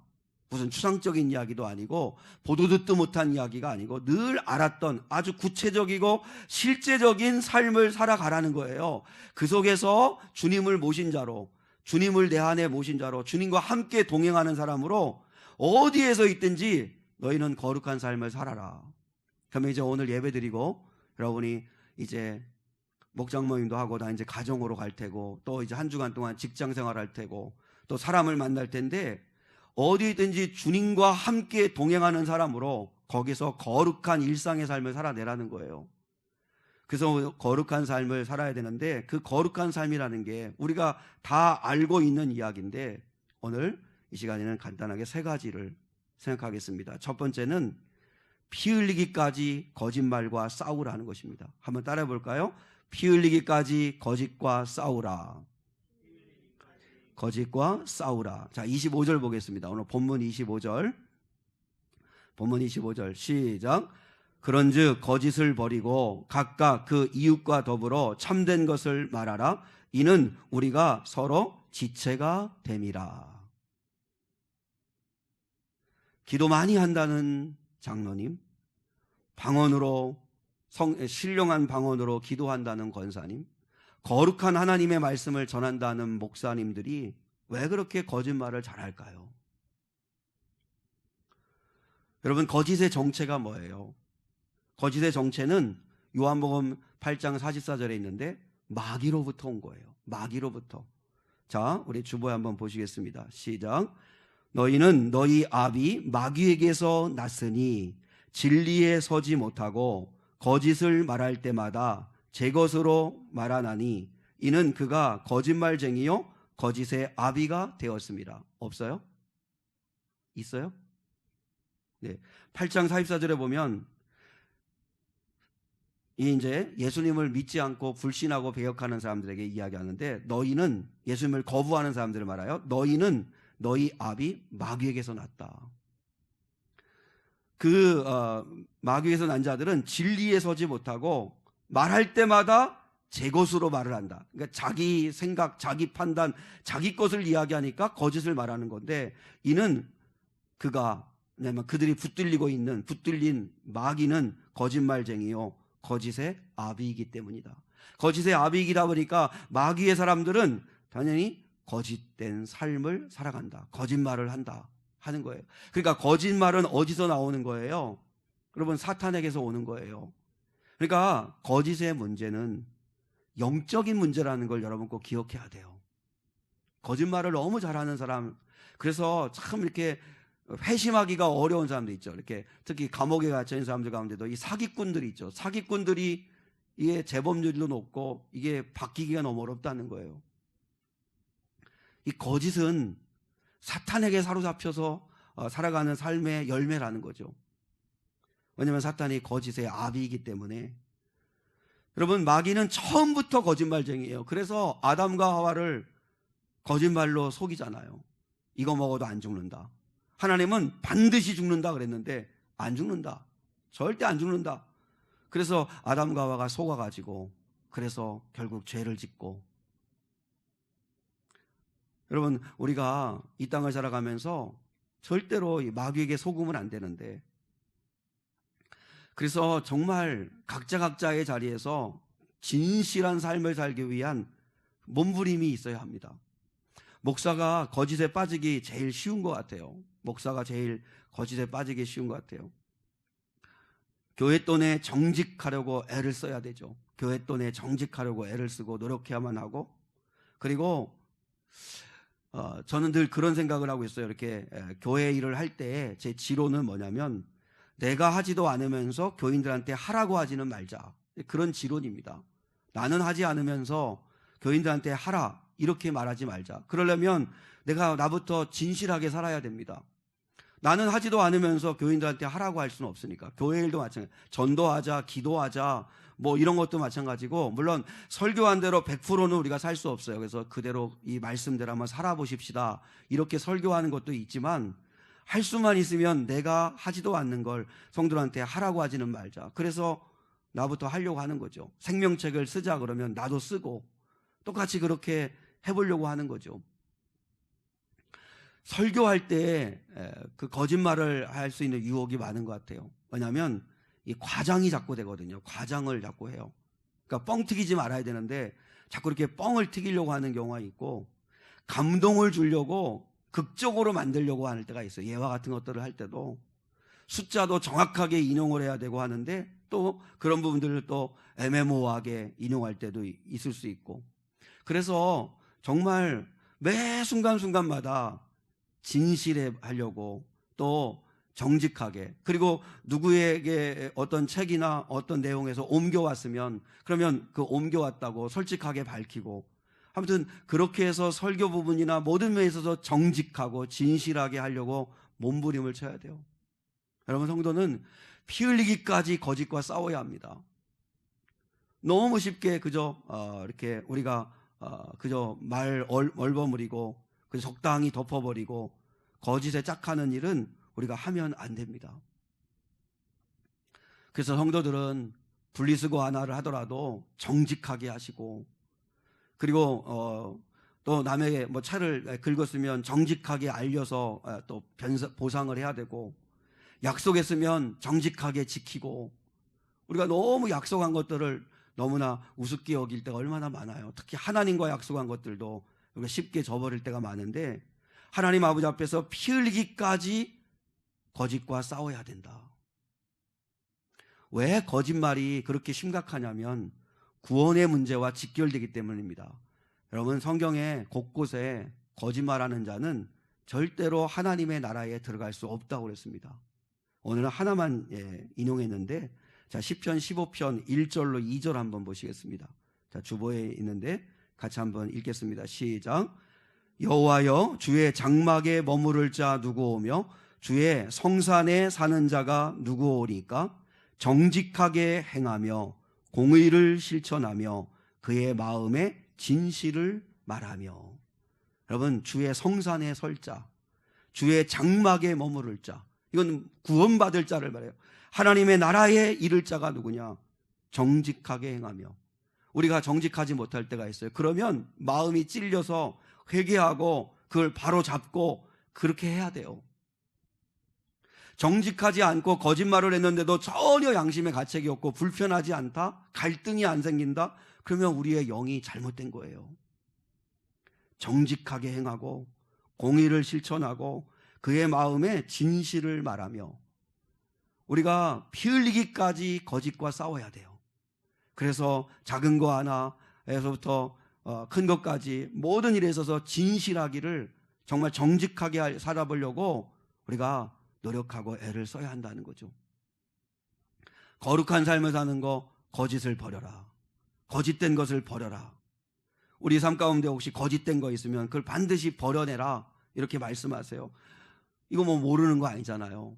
무슨 추상적인 이야기도 아니고 보도 듣도 못한 이야기가 아니고 늘 알았던 아주 구체적이고 실제적인 삶을 살아가라는 거예요. 그 속에서 주님을 모신 자로, 주님을 내 안에 모신 자로, 주님과 함께 동행하는 사람으로 어디에서 있든지 너희는 거룩한 삶을 살아라. 그러면 이제 오늘 예배드리고 여러분이 이제 목장 모임도 하고 다 이제 가정으로 갈 테고 또 이제 한 주간 동안 직장 생활할 테고 또 사람을 만날 텐데, 어디든지 주님과 함께 동행하는 사람으로 거기서 거룩한 일상의 삶을 살아내라는 거예요. 그래서 거룩한 삶을 살아야 되는데, 그 거룩한 삶이라는 게 우리가 다 알고 있는 이야기인데 오늘 이 시간에는 간단하게 세 가지를 생각하겠습니다. 첫 번째는 피 흘리기까지 거짓말과 싸우라는 것입니다. 한번 따라해 볼까요? 피 흘리기까지 거짓과 싸우라. 거짓과 싸우라. 자, 25절 보겠습니다. 오늘 본문 25절 시작. 그런즉 거짓을 버리고 각각 그 이웃과 더불어 참된 것을 말하라. 이는 우리가 서로 지체가 됨이라. 기도 많이 한다는 장로님, 방언으로 신령한 방언으로 기도한다는 권사님, 거룩한 하나님의 말씀을 전한다는 목사님들이 왜 그렇게 거짓말을 잘할까요? 여러분, 거짓의 정체가 뭐예요? 거짓의 정체는 요한복음 8장 44절에 있는데 마귀로부터 온 거예요. 마귀로부터. 자, 우리 주보에 한번 보시겠습니다. 시작. 너희는 너희 아비 마귀에게서 났으니 진리에 서지 못하고 거짓을 말할 때마다 제 것으로 말하나니 이는 그가 거짓말쟁이요 거짓의 아비가 되었습니다. 없어요? 있어요? 네. 8장 44절에 보면 이 이제 예수님을 믿지 않고 불신하고 배역하는 사람들에게 이야기하는데, 너희는, 예수님을 거부하는 사람들을 말하여, 너희는 너희 아비 마귀에게서 났다. 마귀에서 난 자들은 진리에 서지 못하고 말할 때마다 제 것으로 말을 한다. 그러니까 자기 생각, 자기 판단, 자기 것을 이야기하니까 거짓을 말하는 건데, 이는 그들이 붙들린 마귀는 거짓말쟁이요 거짓의 아비이기 때문이다. 거짓의 아비이다 보니까 마귀의 사람들은 당연히 거짓된 삶을 살아간다. 거짓말을 한다 하는 거예요. 그러니까 거짓말은 어디서 나오는 거예요? 여러분, 사탄에게서 오는 거예요. 그러니까 거짓의 문제는 영적인 문제라는 걸 여러분 꼭 기억해야 돼요. 거짓말을 너무 잘하는 사람, 그래서 참 이렇게 회심하기가 어려운 사람도 있죠. 이렇게 특히 감옥에 갇혀 있는 사람들 가운데도 이 사기꾼들이 있죠. 사기꾼들이 이게 재범률도 높고 이게 바뀌기가 너무 어렵다는 거예요. 이 거짓은 사탄에게 사로잡혀서 살아가는 삶의 열매라는 거죠. 왜냐하면 사탄이 거짓의 아비이기 때문에. 여러분, 마귀는 처음부터 거짓말쟁이에요. 그래서 아담과 하와를 거짓말로 속이잖아요. 이거 먹어도 안 죽는다. 하나님은 반드시 죽는다 그랬는데 안 죽는다. 절대 안 죽는다. 그래서 아담과 하와가 속아가지고 그래서 결국 죄를 짓고. 여러분, 우리가 이 땅을 살아가면서 절대로 이 마귀에게 속으면 안 되는데, 그래서 정말 각자의 자리에서 진실한 삶을 살기 위한 몸부림이 있어야 합니다. 목사가 거짓에 빠지기 제일 쉬운 것 같아요. 목사가 제일 거짓에 빠지기 쉬운 것 같아요. 교회 돈에 정직하려고 애를 써야 되죠. 교회 돈에 정직하려고 애를 쓰고 노력해야만 하고, 그리고 저는 늘 그런 생각을 하고 있어요. 이렇게 교회 일을 할 때 제 지론은 뭐냐면, 내가 하지도 않으면서 교인들한테 하라고 하지는 말자. 그런 지론입니다. 나는 하지 않으면서 교인들한테 하라 이렇게 말하지 말자. 그러려면 나부터 진실하게 살아야 됩니다. 나는 하지도 않으면서 교인들한테 하라고 할 수는 없으니까. 교회 일도 마찬가지. 전도하자, 기도하자, 뭐 이런 것도 마찬가지고, 물론 설교한 대로 100%는 우리가 살 수 없어요. 그래서 그대로 이 말씀대로 한번 살아보십시다. 이렇게 설교하는 것도 있지만, 할 수만 있으면 내가 하지도 않는 걸 성도들한테 하라고 하지는 말자. 그래서 나부터 하려고 하는 거죠. 생명책을 쓰자 그러면 나도 쓰고 똑같이 그렇게 해보려고 하는 거죠. 설교할 때 그 거짓말을 할 수 있는 유혹이 많은 것 같아요. 왜냐하면 이 과장이 자꾸 되거든요. 과장을 자꾸 해요. 그러니까 뻥 튀기지 말아야 되는데 자꾸 이렇게 뻥을 튀기려고 하는 경우가 있고, 감동을 주려고 극적으로 만들려고 하는 때가 있어요. 예화 같은 것들을 할 때도 숫자도 정확하게 인용을 해야 되고 하는데, 또 그런 부분들을 또 애매모호하게 인용할 때도 있을 수 있고, 그래서 정말 매 순간순간마다 진실해 하려고, 또 정직하게, 그리고 누구에게 어떤 책이나 어떤 내용에서 옮겨왔으면 그러면 그 옮겨왔다고 솔직하게 밝히고, 아무튼 그렇게 해서 설교 부분이나 모든 면에 있어서 정직하고 진실하게 하려고 몸부림을 쳐야 돼요. 여러분, 성도는 피 흘리기까지 거짓과 싸워야 합니다. 너무 쉽게 이렇게 우리가 그저 말 얼버무리고 그저 적당히 덮어버리고 거짓에 짝하는 일은 우리가 하면 안 됩니다. 그래서 성도들은 분리수거 하나를 하더라도 정직하게 하시고, 그리고 또 남에게 뭐 차를 긁었으면 정직하게 알려서 또 보상을 해야 되고, 약속했으면 정직하게 지키고. 우리가 너무 약속한 것들을 너무나 우습게 여길 때가 얼마나 많아요. 특히 하나님과 약속한 것들도 우리가 쉽게 저버릴 때가 많은데, 하나님 아버지 앞에서 피 흘리기까지 거짓과 싸워야 된다. 왜 거짓말이 그렇게 심각하냐면 구원의 문제와 직결되기 때문입니다. 여러분, 성경에 곳곳에 거짓말하는 자는 절대로 하나님의 나라에 들어갈 수 없다고 그랬습니다. 오늘은 하나만 인용했는데, 자, 시편 15편 1절로 2절 한번 보시겠습니다. 자, 주보에 있는데 같이 한번 읽겠습니다. 시작. 여호와여, 주의 장막에 머무를 자 누구 오며 주의 성산에 사는 자가 누구 오리까? 정직하게 행하며 공의를 실천하며 그의 마음에 진실을 말하며. 여러분, 주의 성산에 설 자, 주의 장막에 머무를 자, 이건 구원받을 자를 말해요. 하나님의 나라에 이를 자가 누구냐? 정직하게 행하며. 우리가 정직하지 못할 때가 있어요. 그러면 마음이 찔려서 회개하고 그걸 바로 잡고 그렇게 해야 돼요. 정직하지 않고 거짓말을 했는데도 전혀 양심의 가책이 없고 불편하지 않다, 갈등이 안 생긴다, 그러면 우리의 영이 잘못된 거예요. 정직하게 행하고 공의를 실천하고 그의 마음에 진실을 말하며. 우리가 피 흘리기까지 거짓과 싸워야 돼요. 그래서 작은 거 하나에서부터 큰 것까지 모든 일에 있어서 진실하기를, 정말 정직하게 살아보려고 우리가 노력하고 애를 써야 한다는 거죠. 거룩한 삶을 사는 거, 거짓을 버려라. 거짓된 것을 버려라. 우리 삶 가운데 혹시 거짓된 거 있으면 그걸 반드시 버려내라, 이렇게 말씀하세요. 이거 뭐 모르는 거 아니잖아요.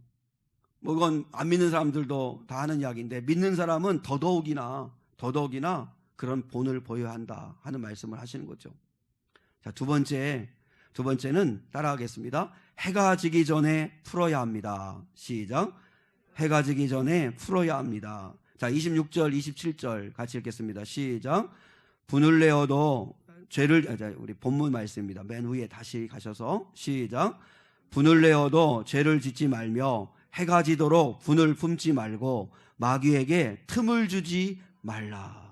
뭐 이건 안 믿는 사람들도 다 하는 이야기인데, 믿는 사람은 더더욱이나 그런 본을 보여야 한다 하는 말씀을 하시는 거죠. 자, 두 번째는 따라하겠습니다. 해가 지기 전에 풀어야 합니다. 시작. 해가 지기 전에 풀어야 합니다. 자, 26절, 27절 같이 읽겠습니다. 시작. 분을 내어도 우리 본문 말씀입니다. 맨 위에 다시 가셔서 시작. 분을 내어도 죄를 짓지 말며 해가 지도록 분을 품지 말고 마귀에게 틈을 주지 말라.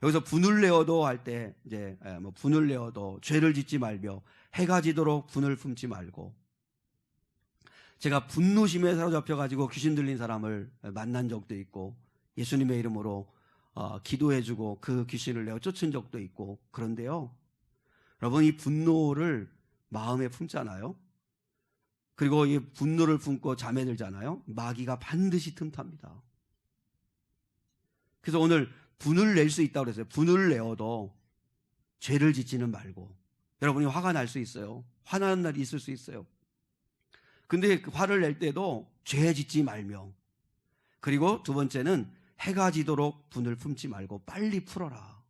여기서 분을 내어도 할 때 이제 분을 내어도 죄를 짓지 말며 해가 지도록 분을 품지 말고. 제가 분노심에 사로잡혀가지고 귀신 들린 사람을 만난 적도 있고 예수님의 이름으로 기도해주고 그 귀신을 내어 쫓은 적도 있고. 그런데요, 여러분, 이 분노를 마음에 품잖아요. 그리고 이 분노를 품고 잠에 들잖아요. 마귀가 반드시 틈탑니다. 그래서 오늘 분을 낼 수 있다고 그랬어요. 분을 내어도 죄를 짓지는 말고. 여러분이 화가 날 수 있어요. 화나는 날이 있을 수 있어요. 근데 그 화를 낼 때도 죄 짓지 말며. 그리고 두 번째는 해가 지도록 분을 품지 말고 빨리 풀어라.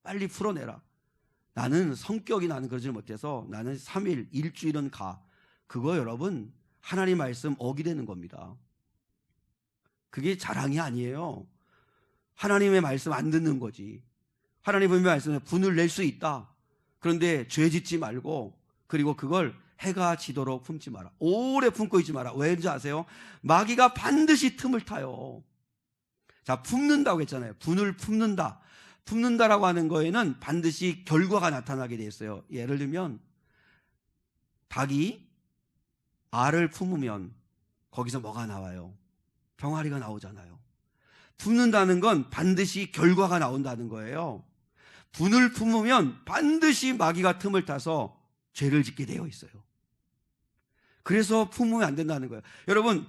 빨리 풀어내라. 나는 그러지 못해서 나는 3일, 일주일은 가. 그거 여러분, 하나님 말씀 어기되는 겁니다. 그게 자랑이 아니에요. 하나님의 말씀 안 듣는 거지. 하나님의 말씀에 분을 낼 수 있다. 그런데 죄 짓지 말고, 그리고 그걸 해가 지도록 품지 마라. 오래 품고 있지 마라. 왜인지 아세요? 마귀가 반드시 틈을 타요. 자, 품는다고 했잖아요. 분을 품는다. 품는다라고 하는 거에는 반드시 결과가 나타나게 돼 있어요. 예를 들면 닭이 알을 품으면 거기서 뭐가 나와요? 병아리가 나오잖아요. 품는다는 건 반드시 결과가 나온다는 거예요. 분을 품으면 반드시 마귀가 틈을 타서 죄를 짓게 되어 있어요. 그래서 품으면 안 된다는 거예요. 여러분,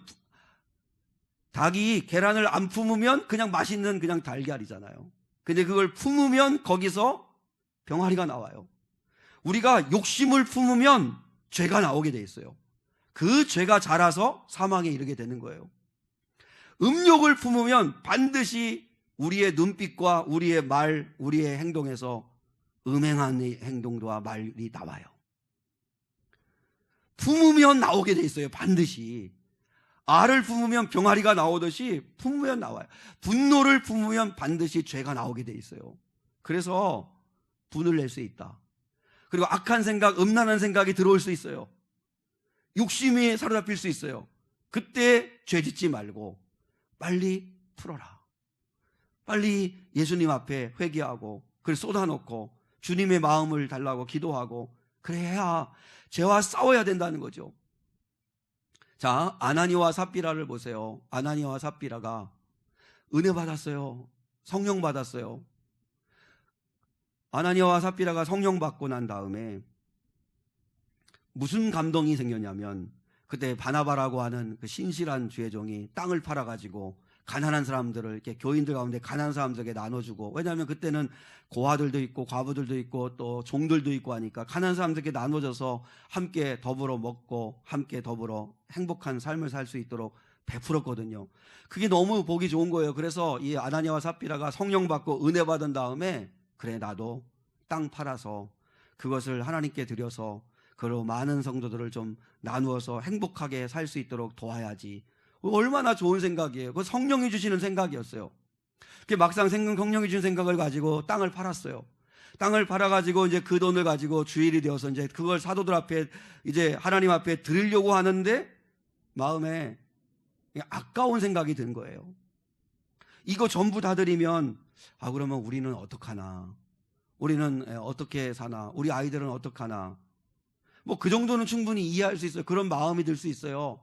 닭이 계란을 안 품으면 그냥 맛있는 그냥 달걀이잖아요. 근데 그걸 품으면 거기서 병아리가 나와요. 우리가 욕심을 품으면 죄가 나오게 돼 있어요. 그 죄가 자라서 사망에 이르게 되는 거예요. 음욕을 품으면 반드시 우리의 눈빛과 우리의 말, 우리의 행동에서 음행한 행동과 말이 나와요. 품으면 나오게 돼 있어요. 반드시. 알을 품으면 병아리가 나오듯이 품으면 나와요. 분노를 품으면 반드시 죄가 나오게 돼 있어요. 그래서 분을 낼 수 있다. 그리고 악한 생각, 음란한 생각이 들어올 수 있어요. 욕심이 사로잡힐 수 있어요. 그때 죄 짓지 말고 빨리 풀어라. 빨리 예수님 앞에 회개하고 그걸 쏟아놓고 주님의 마음을 달라고 기도하고 그래야 죄와 싸워야 된다는 거죠. 자, 아나니와 삽비라를 보세요. 아나니와 삽비라가 은혜 받았어요. 성령 받았어요. 아나니와 삽비라가 성령 받고 난 다음에 무슨 감동이 생겼냐면, 그때 바나바라고 하는 그 신실한 주의 종이 땅을 팔아가지고 가난한 사람들을, 이렇게 교인들 가운데 가난한 사람들에게 나눠주고, 왜냐하면 그때는 고아들도 있고 과부들도 있고 또 종들도 있고 하니까 가난한 사람들에게 나눠줘서 함께 더불어 먹고 함께 더불어 행복한 삶을 살 수 있도록 베풀었거든요. 그게 너무 보기 좋은 거예요. 그래서 이 아나니아와 삽비라가 성령 받고 은혜 받은 다음에 그래 나도 땅 팔아서 그것을 하나님께 드려서 그리고 많은 성도들을 좀 나누어서 행복하게 살 수 있도록 도와야지. 얼마나 좋은 생각이에요. 그 성령이 주시는 생각이었어요. 막상 성령이 주신 생각을 가지고 땅을 팔았어요. 땅을 팔아가지고 이제 그 돈을 가지고 주일이 되어서 이제 그걸 사도들 앞에 이제 하나님 앞에 드리려고 하는데 마음에 아까운 생각이 든 거예요. 이거 전부 다 드리면 그러면 우리는 어떡하나? 우리는 어떻게 사나? 우리 아이들은 어떡하나? 뭐 그 정도는 충분히 이해할 수 있어요. 그런 마음이 들 수 있어요.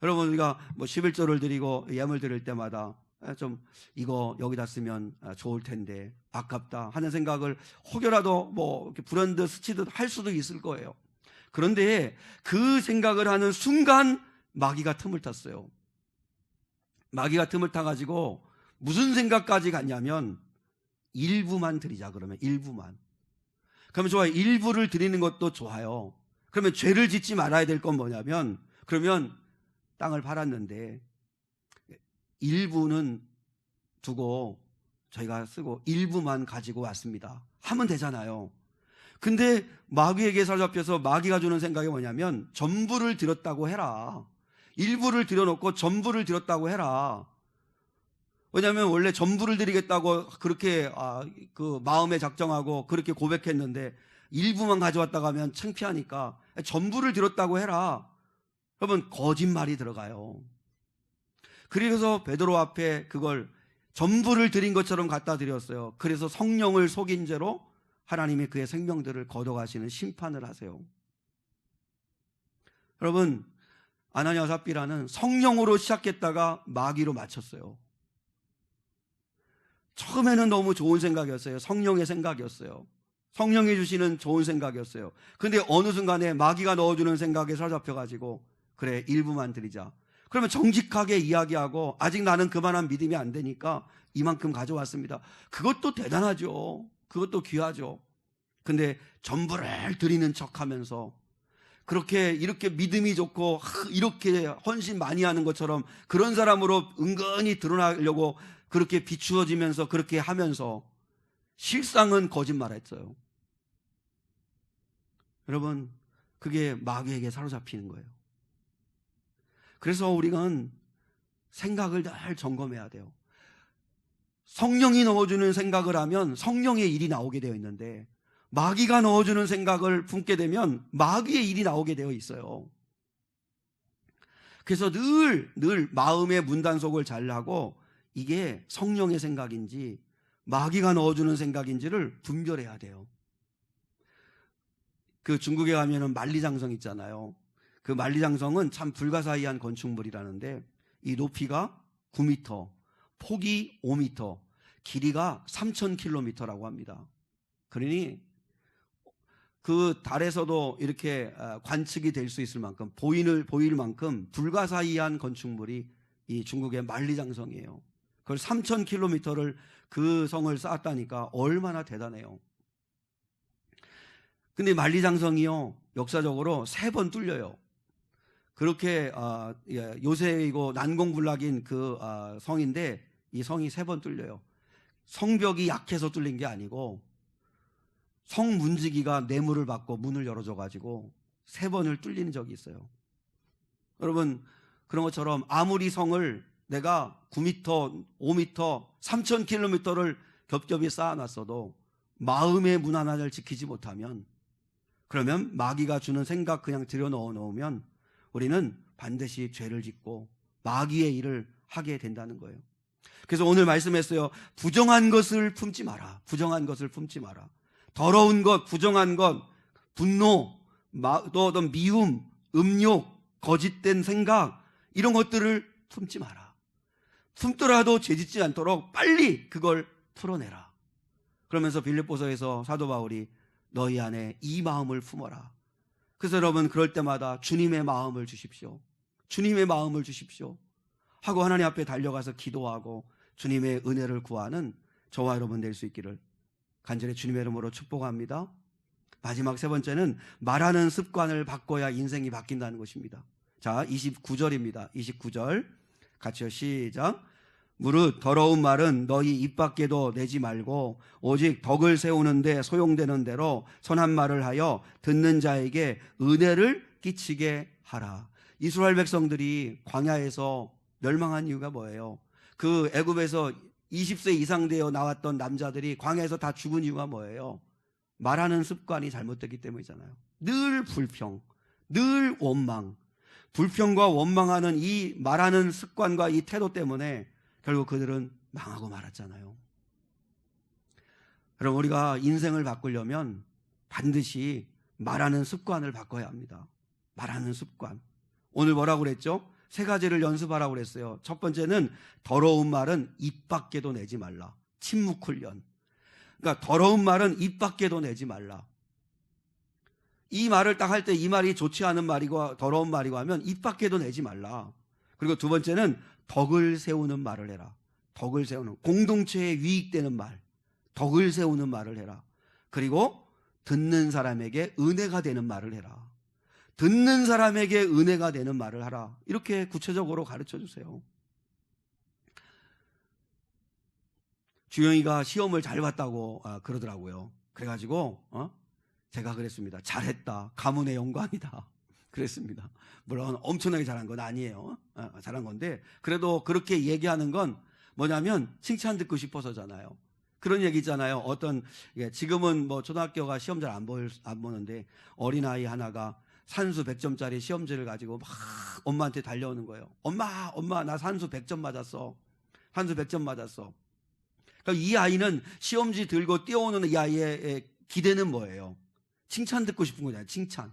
여러분 우리가 뭐 11조를 드리고 예물 드릴 때마다 좀 이거 여기다 쓰면 좋을 텐데 아깝다 하는 생각을 혹여라도 뭐 이렇게 불현듯 스치듯 할 수도 있을 거예요. 그런데 그 생각을 하는 순간 마귀가 틈을 탔어요. 마귀가 틈을 타가지고 무슨 생각까지 갔냐면 일부만 드리자. 그러면 일부만. 그러면 좋아요. 일부를 드리는 것도 좋아요. 그러면 죄를 짓지 말아야 될 건 뭐냐면 그러면 땅을 팔았는데 일부는 두고 저희가 쓰고 일부만 가지고 왔습니다 하면 되잖아요. 근데 마귀에게 사로잡혀서 마귀가 주는 생각이 뭐냐면 전부를 드렸다고 해라. 일부를 드려놓고 전부를 드렸다고 해라. 왜냐하면 원래 전부를 드리겠다고 그렇게 그 마음에 작정하고 그렇게 고백했는데 일부만 가져왔다가 하면 창피하니까 전부를 드렸다고 해라. 여러분 거짓말이 들어가요. 그래서 베드로 앞에 그걸 전부를 드린 것처럼 갖다 드렸어요. 그래서 성령을 속인 죄로 하나님이 그의 생명들을 거둬가시는 심판을 하세요. 여러분 아나니아와 삽비라는 성령으로 시작했다가 마귀로 마쳤어요. 처음에는 너무 좋은 생각이었어요. 성령의 생각이었어요. 성령이 주시는 좋은 생각이었어요. 근데 어느 순간에 마귀가 넣어주는 생각에 사로잡혀가지고 그래 일부만 드리자. 그러면 정직하게 이야기하고 아직 나는 그만한 믿음이 안 되니까 이만큼 가져왔습니다. 그것도 대단하죠. 그것도 귀하죠. 근데 전부를 드리는 척하면서 그렇게 이렇게 믿음이 좋고 이렇게 헌신 많이 하는 것처럼 그런 사람으로 은근히 드러나려고 그렇게 비추어지면서 그렇게 하면서 실상은 거짓말했어요. 여러분 그게 마귀에게 사로잡히는 거예요. 그래서 우리는 생각을 늘 점검해야 돼요. 성령이 넣어주는 생각을 하면 성령의 일이 나오게 되어 있는데 마귀가 넣어주는 생각을 품게 되면 마귀의 일이 나오게 되어 있어요. 그래서 늘 마음의 문단속을 잘 하고 이게 성령의 생각인지 마귀가 넣어주는 생각인지를 분별해야 돼요. 그 중국에 가면은 만리장성 있잖아요. 그 만리장성은 참 불가사의한 건축물이라는데 이 높이가 9m, 폭이 5m, 길이가 3,000km라고 합니다. 그러니 그 달에서도 이렇게 관측이 될 수 있을 만큼 보일 만큼 불가사의한 건축물이 이 중국의 만리장성이에요. 그걸 3,000km를 그 성을 쌓았다니까 얼마나 대단해요. 근데 만리장성이요 역사적으로 3번 뚫려요. 그렇게 요새이고 난공불락인 그 성인데 이 성이 3번 뚫려요. 성벽이 약해서 뚫린 게 아니고 성 문지기가 뇌물을 받고 문을 열어줘가지고 3번을 뚫리는 적이 있어요. 여러분 그런 것처럼 아무리 성을 내가 9m, 5m, 3,000km를 겹겹이 쌓아놨어도 마음의 문 하나를 지키지 못하면 그러면 마귀가 주는 생각 그냥 들여넣어 놓으면 우리는 반드시 죄를 짓고 마귀의 일을 하게 된다는 거예요. 그래서 오늘 말씀했어요. 부정한 것을 품지 마라. 부정한 것을 품지 마라. 더러운 것, 부정한 것, 분노, 또 어떤 미움, 음욕, 거짓된 생각 이런 것들을 품지 마라. 품더라도 죄짓지 않도록 빨리 그걸 풀어내라. 그러면서 빌립보서에서 사도 바울이 너희 안에 이 마음을 품어라. 그래서 여러분 그럴 때마다 주님의 마음을 주십시오. 주님의 마음을 주십시오. 하고 하나님 앞에 달려가서 기도하고 주님의 은혜를 구하는 저와 여러분 될 수 있기를 간절히 주님의 이름으로 축복합니다. 마지막 3번째는 말하는 습관을 바꿔야 인생이 바뀐다는 것입니다. 자, 29절입니다. 29절 같이요. 시작. 무릇 더러운 말은 너희 입 밖에도 내지 말고 오직 덕을 세우는데 소용되는 대로 선한 말을 하여 듣는 자에게 은혜를 끼치게 하라. 이스라엘 백성들이 광야에서 멸망한 이유가 뭐예요? 그 애굽에서 20세 이상 되어 나왔던 남자들이 광야에서 다 죽은 이유가 뭐예요? 말하는 습관이 잘못됐기 때문이잖아요. 늘 불평, 늘 원망. 불평과 원망하는 이 말하는 습관과 이 태도 때문에 결국 그들은 망하고 말았잖아요. 그럼 우리가 인생을 바꾸려면 반드시 말하는 습관을 바꿔야 합니다. 말하는 습관. 오늘 뭐라고 그랬죠? 3가지를 연습하라고 그랬어요. 첫 번째는 더러운 말은 입 밖에도 내지 말라. 침묵 훈련. 그러니까 더러운 말은 입 밖에도 내지 말라. 이 말을 딱 할 때 이 말이 좋지 않은 말이고 더러운 말이고 하면 입 밖에도 내지 말라. 그리고 두 번째는 덕을 세우는 말을 해라. 덕을 세우는, 공동체에 유익되는 말, 덕을 세우는 말을 해라. 그리고 듣는 사람에게 은혜가 되는 말을 해라. 듣는 사람에게 은혜가 되는 말을 하라. 이렇게 구체적으로 가르쳐 주세요. 주영이가 시험을 잘 봤다고 그러더라고요. 그래가지고 제가 그랬습니다. 잘했다. 가문의 영광이다. 그랬습니다. 물론 엄청나게 잘한 건 아니에요. 잘한 건데 그래도 그렇게 얘기하는 건 뭐냐면 칭찬 듣고 싶어서잖아요. 그런 얘기 있잖아요. 지금은 뭐 초등학교가 시험 잘 안 보는데 어린아이 하나가 산수 100점짜리 시험지를 가지고 막 엄마한테 달려오는 거예요. 엄마 나 산수 100점 맞았어. 산수 100점 맞았어. 그러니까 이 아이는 시험지 들고 뛰어오는 이 아이의 기대는 뭐예요? 칭찬 듣고 싶은 거잖아요. 칭찬.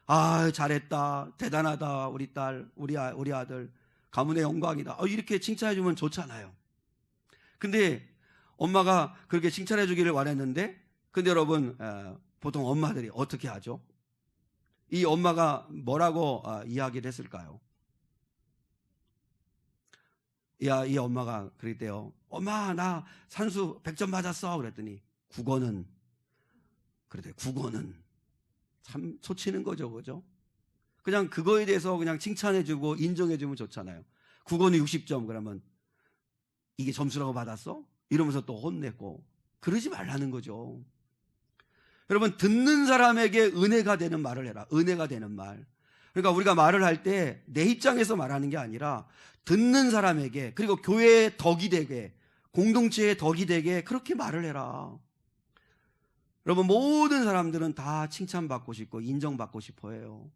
아, 잘했다. 대단하다. 우리 딸, 우리 아들. 가문의 영광이다. 이렇게 칭찬해 주면 좋잖아요. 근데 엄마가 그렇게 칭찬해 주기를 원했는데 근데 여러분 보통 엄마들이 어떻게 하죠? 이 엄마가 뭐라고 이야기를 했을까요? 이 엄마가 그랬대요. 엄마 나 산수 100점 맞았어. 그랬더니 국어는 참 소치는 거죠. 그죠? 그냥 그거에 대해서 그냥 칭찬해주고 인정해주면 좋잖아요. 국어는 60점 그러면 이게 점수라고 받았어? 이러면서 또 혼내고 그러지 말라는 거죠. 여러분 듣는 사람에게 은혜가 되는 말을 해라. 은혜가 되는 말. 그러니까 우리가 말을 할 때 내 입장에서 말하는 게 아니라 듣는 사람에게 그리고 교회의 덕이 되게 공동체의 덕이 되게 그렇게 말을 해라. 여러분 모든 사람들은 다 칭찬받고 싶고 인정받고 싶어 해요.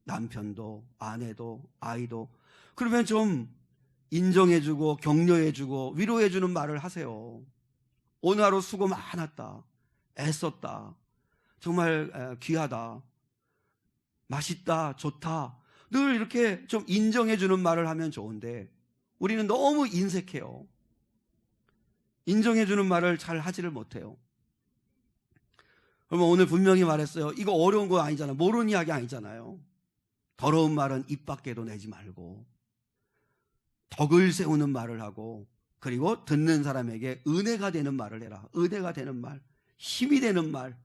남편도 아내도 아이도. 그러면 좀 인정해주고 격려해주고 위로해주는 말을 하세요. 오늘 하루 수고 많았다. 애썼다. 정말 귀하다. 맛있다. 좋다. 늘 이렇게 좀 인정해주는 말을 하면 좋은데 우리는 너무 인색해요. 인정해주는 말을 잘 하지를 못해요. 그러면 오늘 분명히 말했어요. 이거 어려운 거 아니잖아요. 모르는 이야기 아니잖아요. 더러운 말은 입 밖에도 내지 말고 덕을 세우는 말을 하고 그리고 듣는 사람에게 은혜가 되는 말을 해라. 은혜가 되는 말, 힘이 되는 말,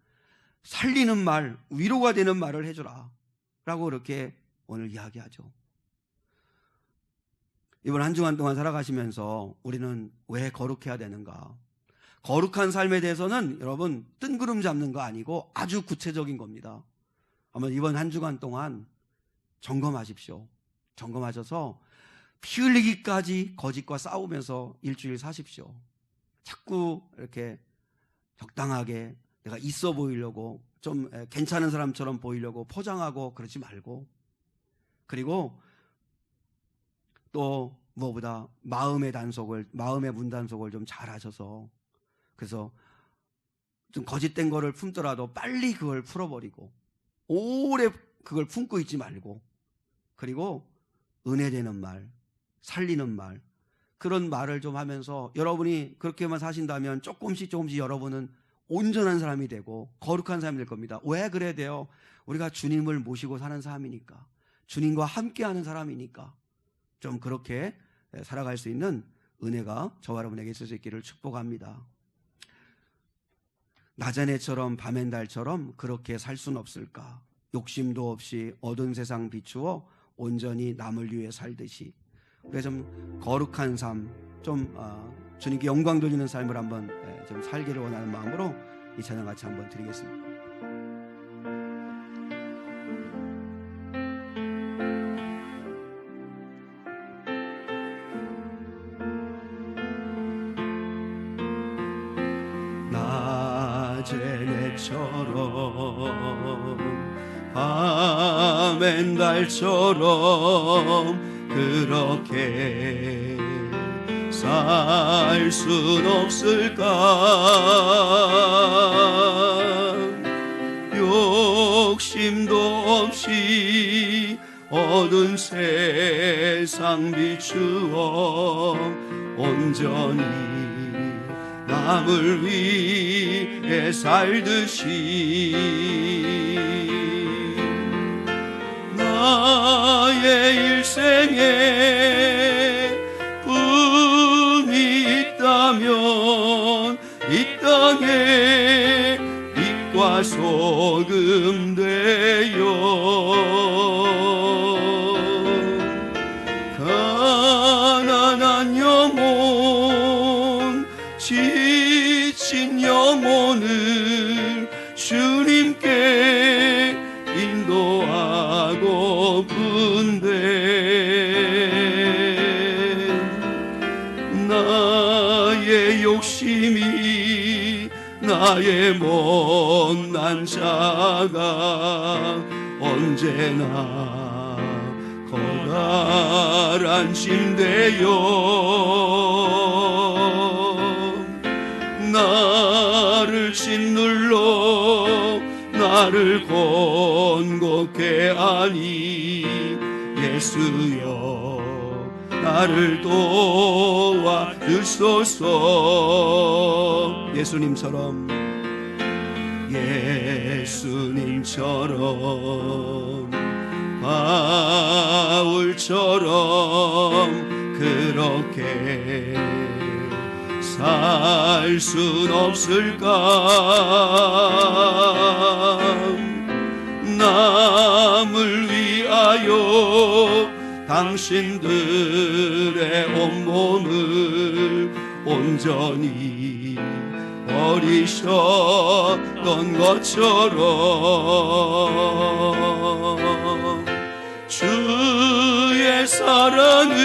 살리는 말, 위로가 되는 말을 해주라 라고 그렇게 오늘 이야기하죠. 이번 한 주간 동안 살아가시면서 우리는 왜 거룩해야 되는가? 거룩한 삶에 대해서는 여러분 뜬구름 잡는 거 아니고 아주 구체적인 겁니다. 한번 이번 한 주간 동안 점검하십시오. 점검하셔서 피 흘리기까지 거짓과 싸우면서 일주일 사십시오. 자꾸 이렇게 적당하게 내가 있어 보이려고 좀 괜찮은 사람처럼 보이려고 포장하고 그러지 말고 그리고 또 무엇보다 마음의 문단속을 좀 잘 하셔서 그래서 좀 거짓된 거를 품더라도 빨리 그걸 풀어버리고 오래 그걸 품고 있지 말고 그리고 은혜되는 말, 살리는 말 그런 말을 좀 하면서 여러분이 그렇게만 사신다면 조금씩 여러분은 온전한 사람이 되고 거룩한 사람이 될 겁니다. 왜 그래야 돼요? 우리가 주님을 모시고 사는 사람이니까 주님과 함께하는 사람이니까 좀 그렇게 살아갈 수 있는 은혜가 저와 여러분에게 있을 수 있기를 축복합니다. 낮엔 해처럼 밤엔 달처럼 그렇게 살 수는 없을까? 욕심도 없이 어두운 세상 비추어 온전히 남을 위해 살듯이 우리가 좀 거룩한 삶, 좀 주님께 영광 돌리는 삶을 한번 좀 살기를 원하는 마음으로 이 찬양 같이 한번 드리겠습니다. 낮에처럼 밤엔 달처럼 그렇게 살 순 없을까? 욕심도 없이 어두운 세상 비추어 온전히 남을 위해 살듯이 나의 일생에 분이 있다면 이 땅에 빛과 소금 되어 가난한 영혼 지친 영혼을 주님께 인도하고픈데 나의 욕심이 나의 못난 자가 언제나 커다란 짐되어 나를 짓눌러 나를 권고케 하니 예수여 나를 도와주소서. 예수님처럼 바울처럼 그렇게 살 순 없을까? 남을 위하여 당신들의 온몸을 온전히 버리셨던 것처럼 주의 사랑은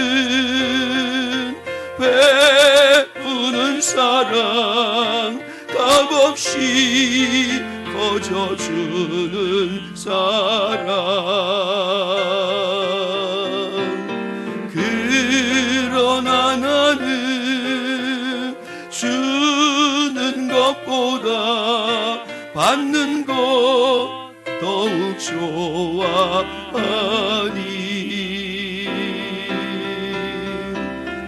베푸는 사랑 값없이 거저주는 사랑 그러나 나는 주는 것보다 받는 것 더욱 좋아하니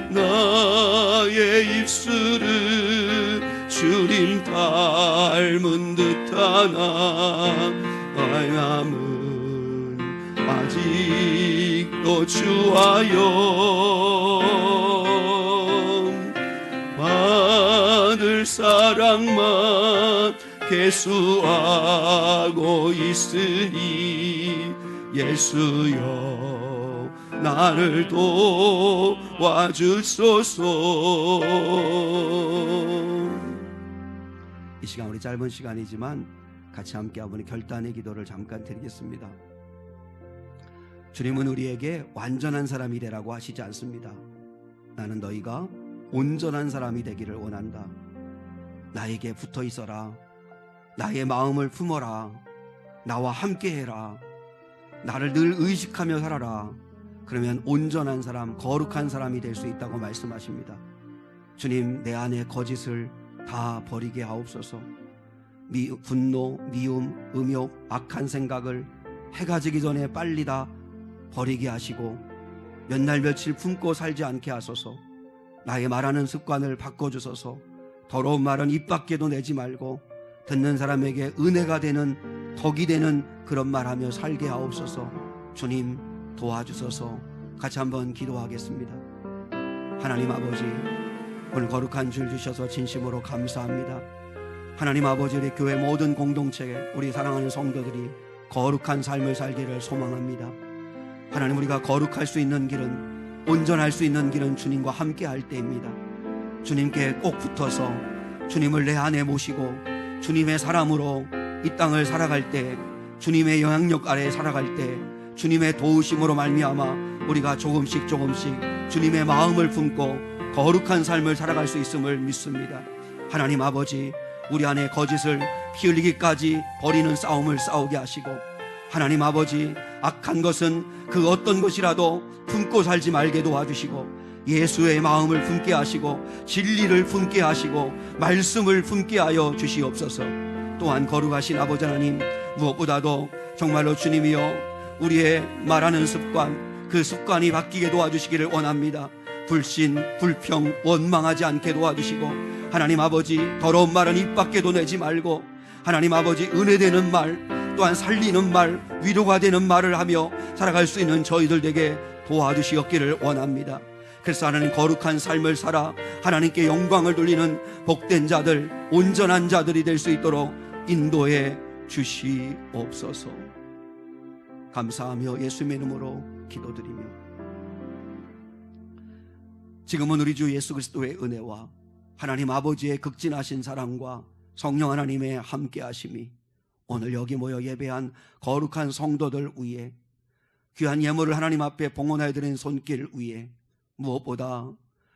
나의 입술은 주님 닮은 듯하나 나의 마음은 아직도 주하여 받을 사랑만 계수하고 있으니 예수여 나를 도와주소서. 이 시간 우리 짧은 시간이지만 같이 함께 아버님 결단의 기도를 잠깐 드리겠습니다. 주님은 우리에게 완전한 사람이 되라고 하시지 않습니다. 나는 너희가 온전한 사람이 되기를 원한다. 나에게 붙어 있어라. 나의 마음을 품어라. 나와 함께해라. 나를 늘 의식하며 살아라. 그러면 온전한 사람, 거룩한 사람이 될 수 있다고 말씀하십니다. 주님, 내 안의 거짓을 다 버리게 하옵소서. 분노, 미움, 음욕, 악한 생각을 해가 지기 전에 빨리 다 버리게 하시고 몇 날 며칠 품고 살지 않게 하소서. 나의 말하는 습관을 바꿔주소서. 더러운 말은 입 밖에도 내지 말고 듣는 사람에게 은혜가 되는 덕이 되는 그런 말하며 살게 하옵소서. 주님 도와주소서. 같이 한번 기도하겠습니다. 하나님 아버지, 오늘 거룩한 줄 주셔서 진심으로 감사합니다. 하나님 아버지, 우리 교회 모든 공동체, 우리 사랑하는 성도들이 거룩한 삶을 살기를 소망합니다. 하나님, 우리가 거룩할 수 있는 길은 온전할 수 있는 길은 주님과 함께 할 때입니다. 주님께 꼭 붙어서 주님을 내 안에 모시고 주님의 사람으로 이 땅을 살아갈 때, 주님의 영향력 아래에 살아갈 때 주님의 도우심으로 말미암아 우리가 조금씩 주님의 마음을 품고 거룩한 삶을 살아갈 수 있음을 믿습니다. 하나님 아버지, 우리 안에 거짓을 피 흘리기까지 버리는 싸움을 싸우게 하시고, 하나님 아버지, 악한 것은 그 어떤 것이라도 품고 살지 말게 도와주시고, 예수의 마음을 품게 하시고 진리를 품게 하시고 말씀을 품게 하여 주시옵소서. 또한 거룩하신 아버지 하나님, 무엇보다도 정말로 주님이여 우리의 말하는 습관, 그 습관이 바뀌게 도와주시기를 원합니다. 불신, 불평, 원망하지 않게 도와주시고, 하나님 아버지, 더러운 말은 입 밖에도 내지 말고, 하나님 아버지, 은혜되는 말, 또한 살리는 말, 위로가 되는 말을 하며 살아갈 수 있는 저희들 에게 도와주시옵기를 원합니다. 그래서 하나님, 거룩한 삶을 살아 하나님께 영광을 돌리는 복된 자들, 온전한 자들이 될 수 있도록 인도해 주시옵소서. 감사하며 예수님의 이름으로 기도드리며, 지금은 우리 주 예수 그리스도의 은혜와 하나님 아버지의 극진하신 사랑과 성령 하나님의 함께하심이 오늘 여기 모여 예배한 거룩한 성도들 위에, 귀한 예물을 하나님 앞에 봉헌하여 드린 손길 위에, 무엇보다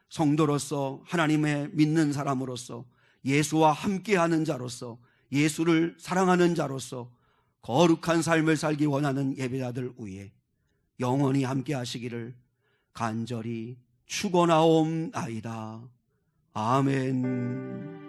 성도로서 하나님의 믿는 사람으로서 예수와 함께하는 자로서 예수를 사랑하는 자로서 거룩한 삶을 살기 원하는 예배자들 위에 영원히 함께하시기를 간절히 축원하옵나이다. 아멘.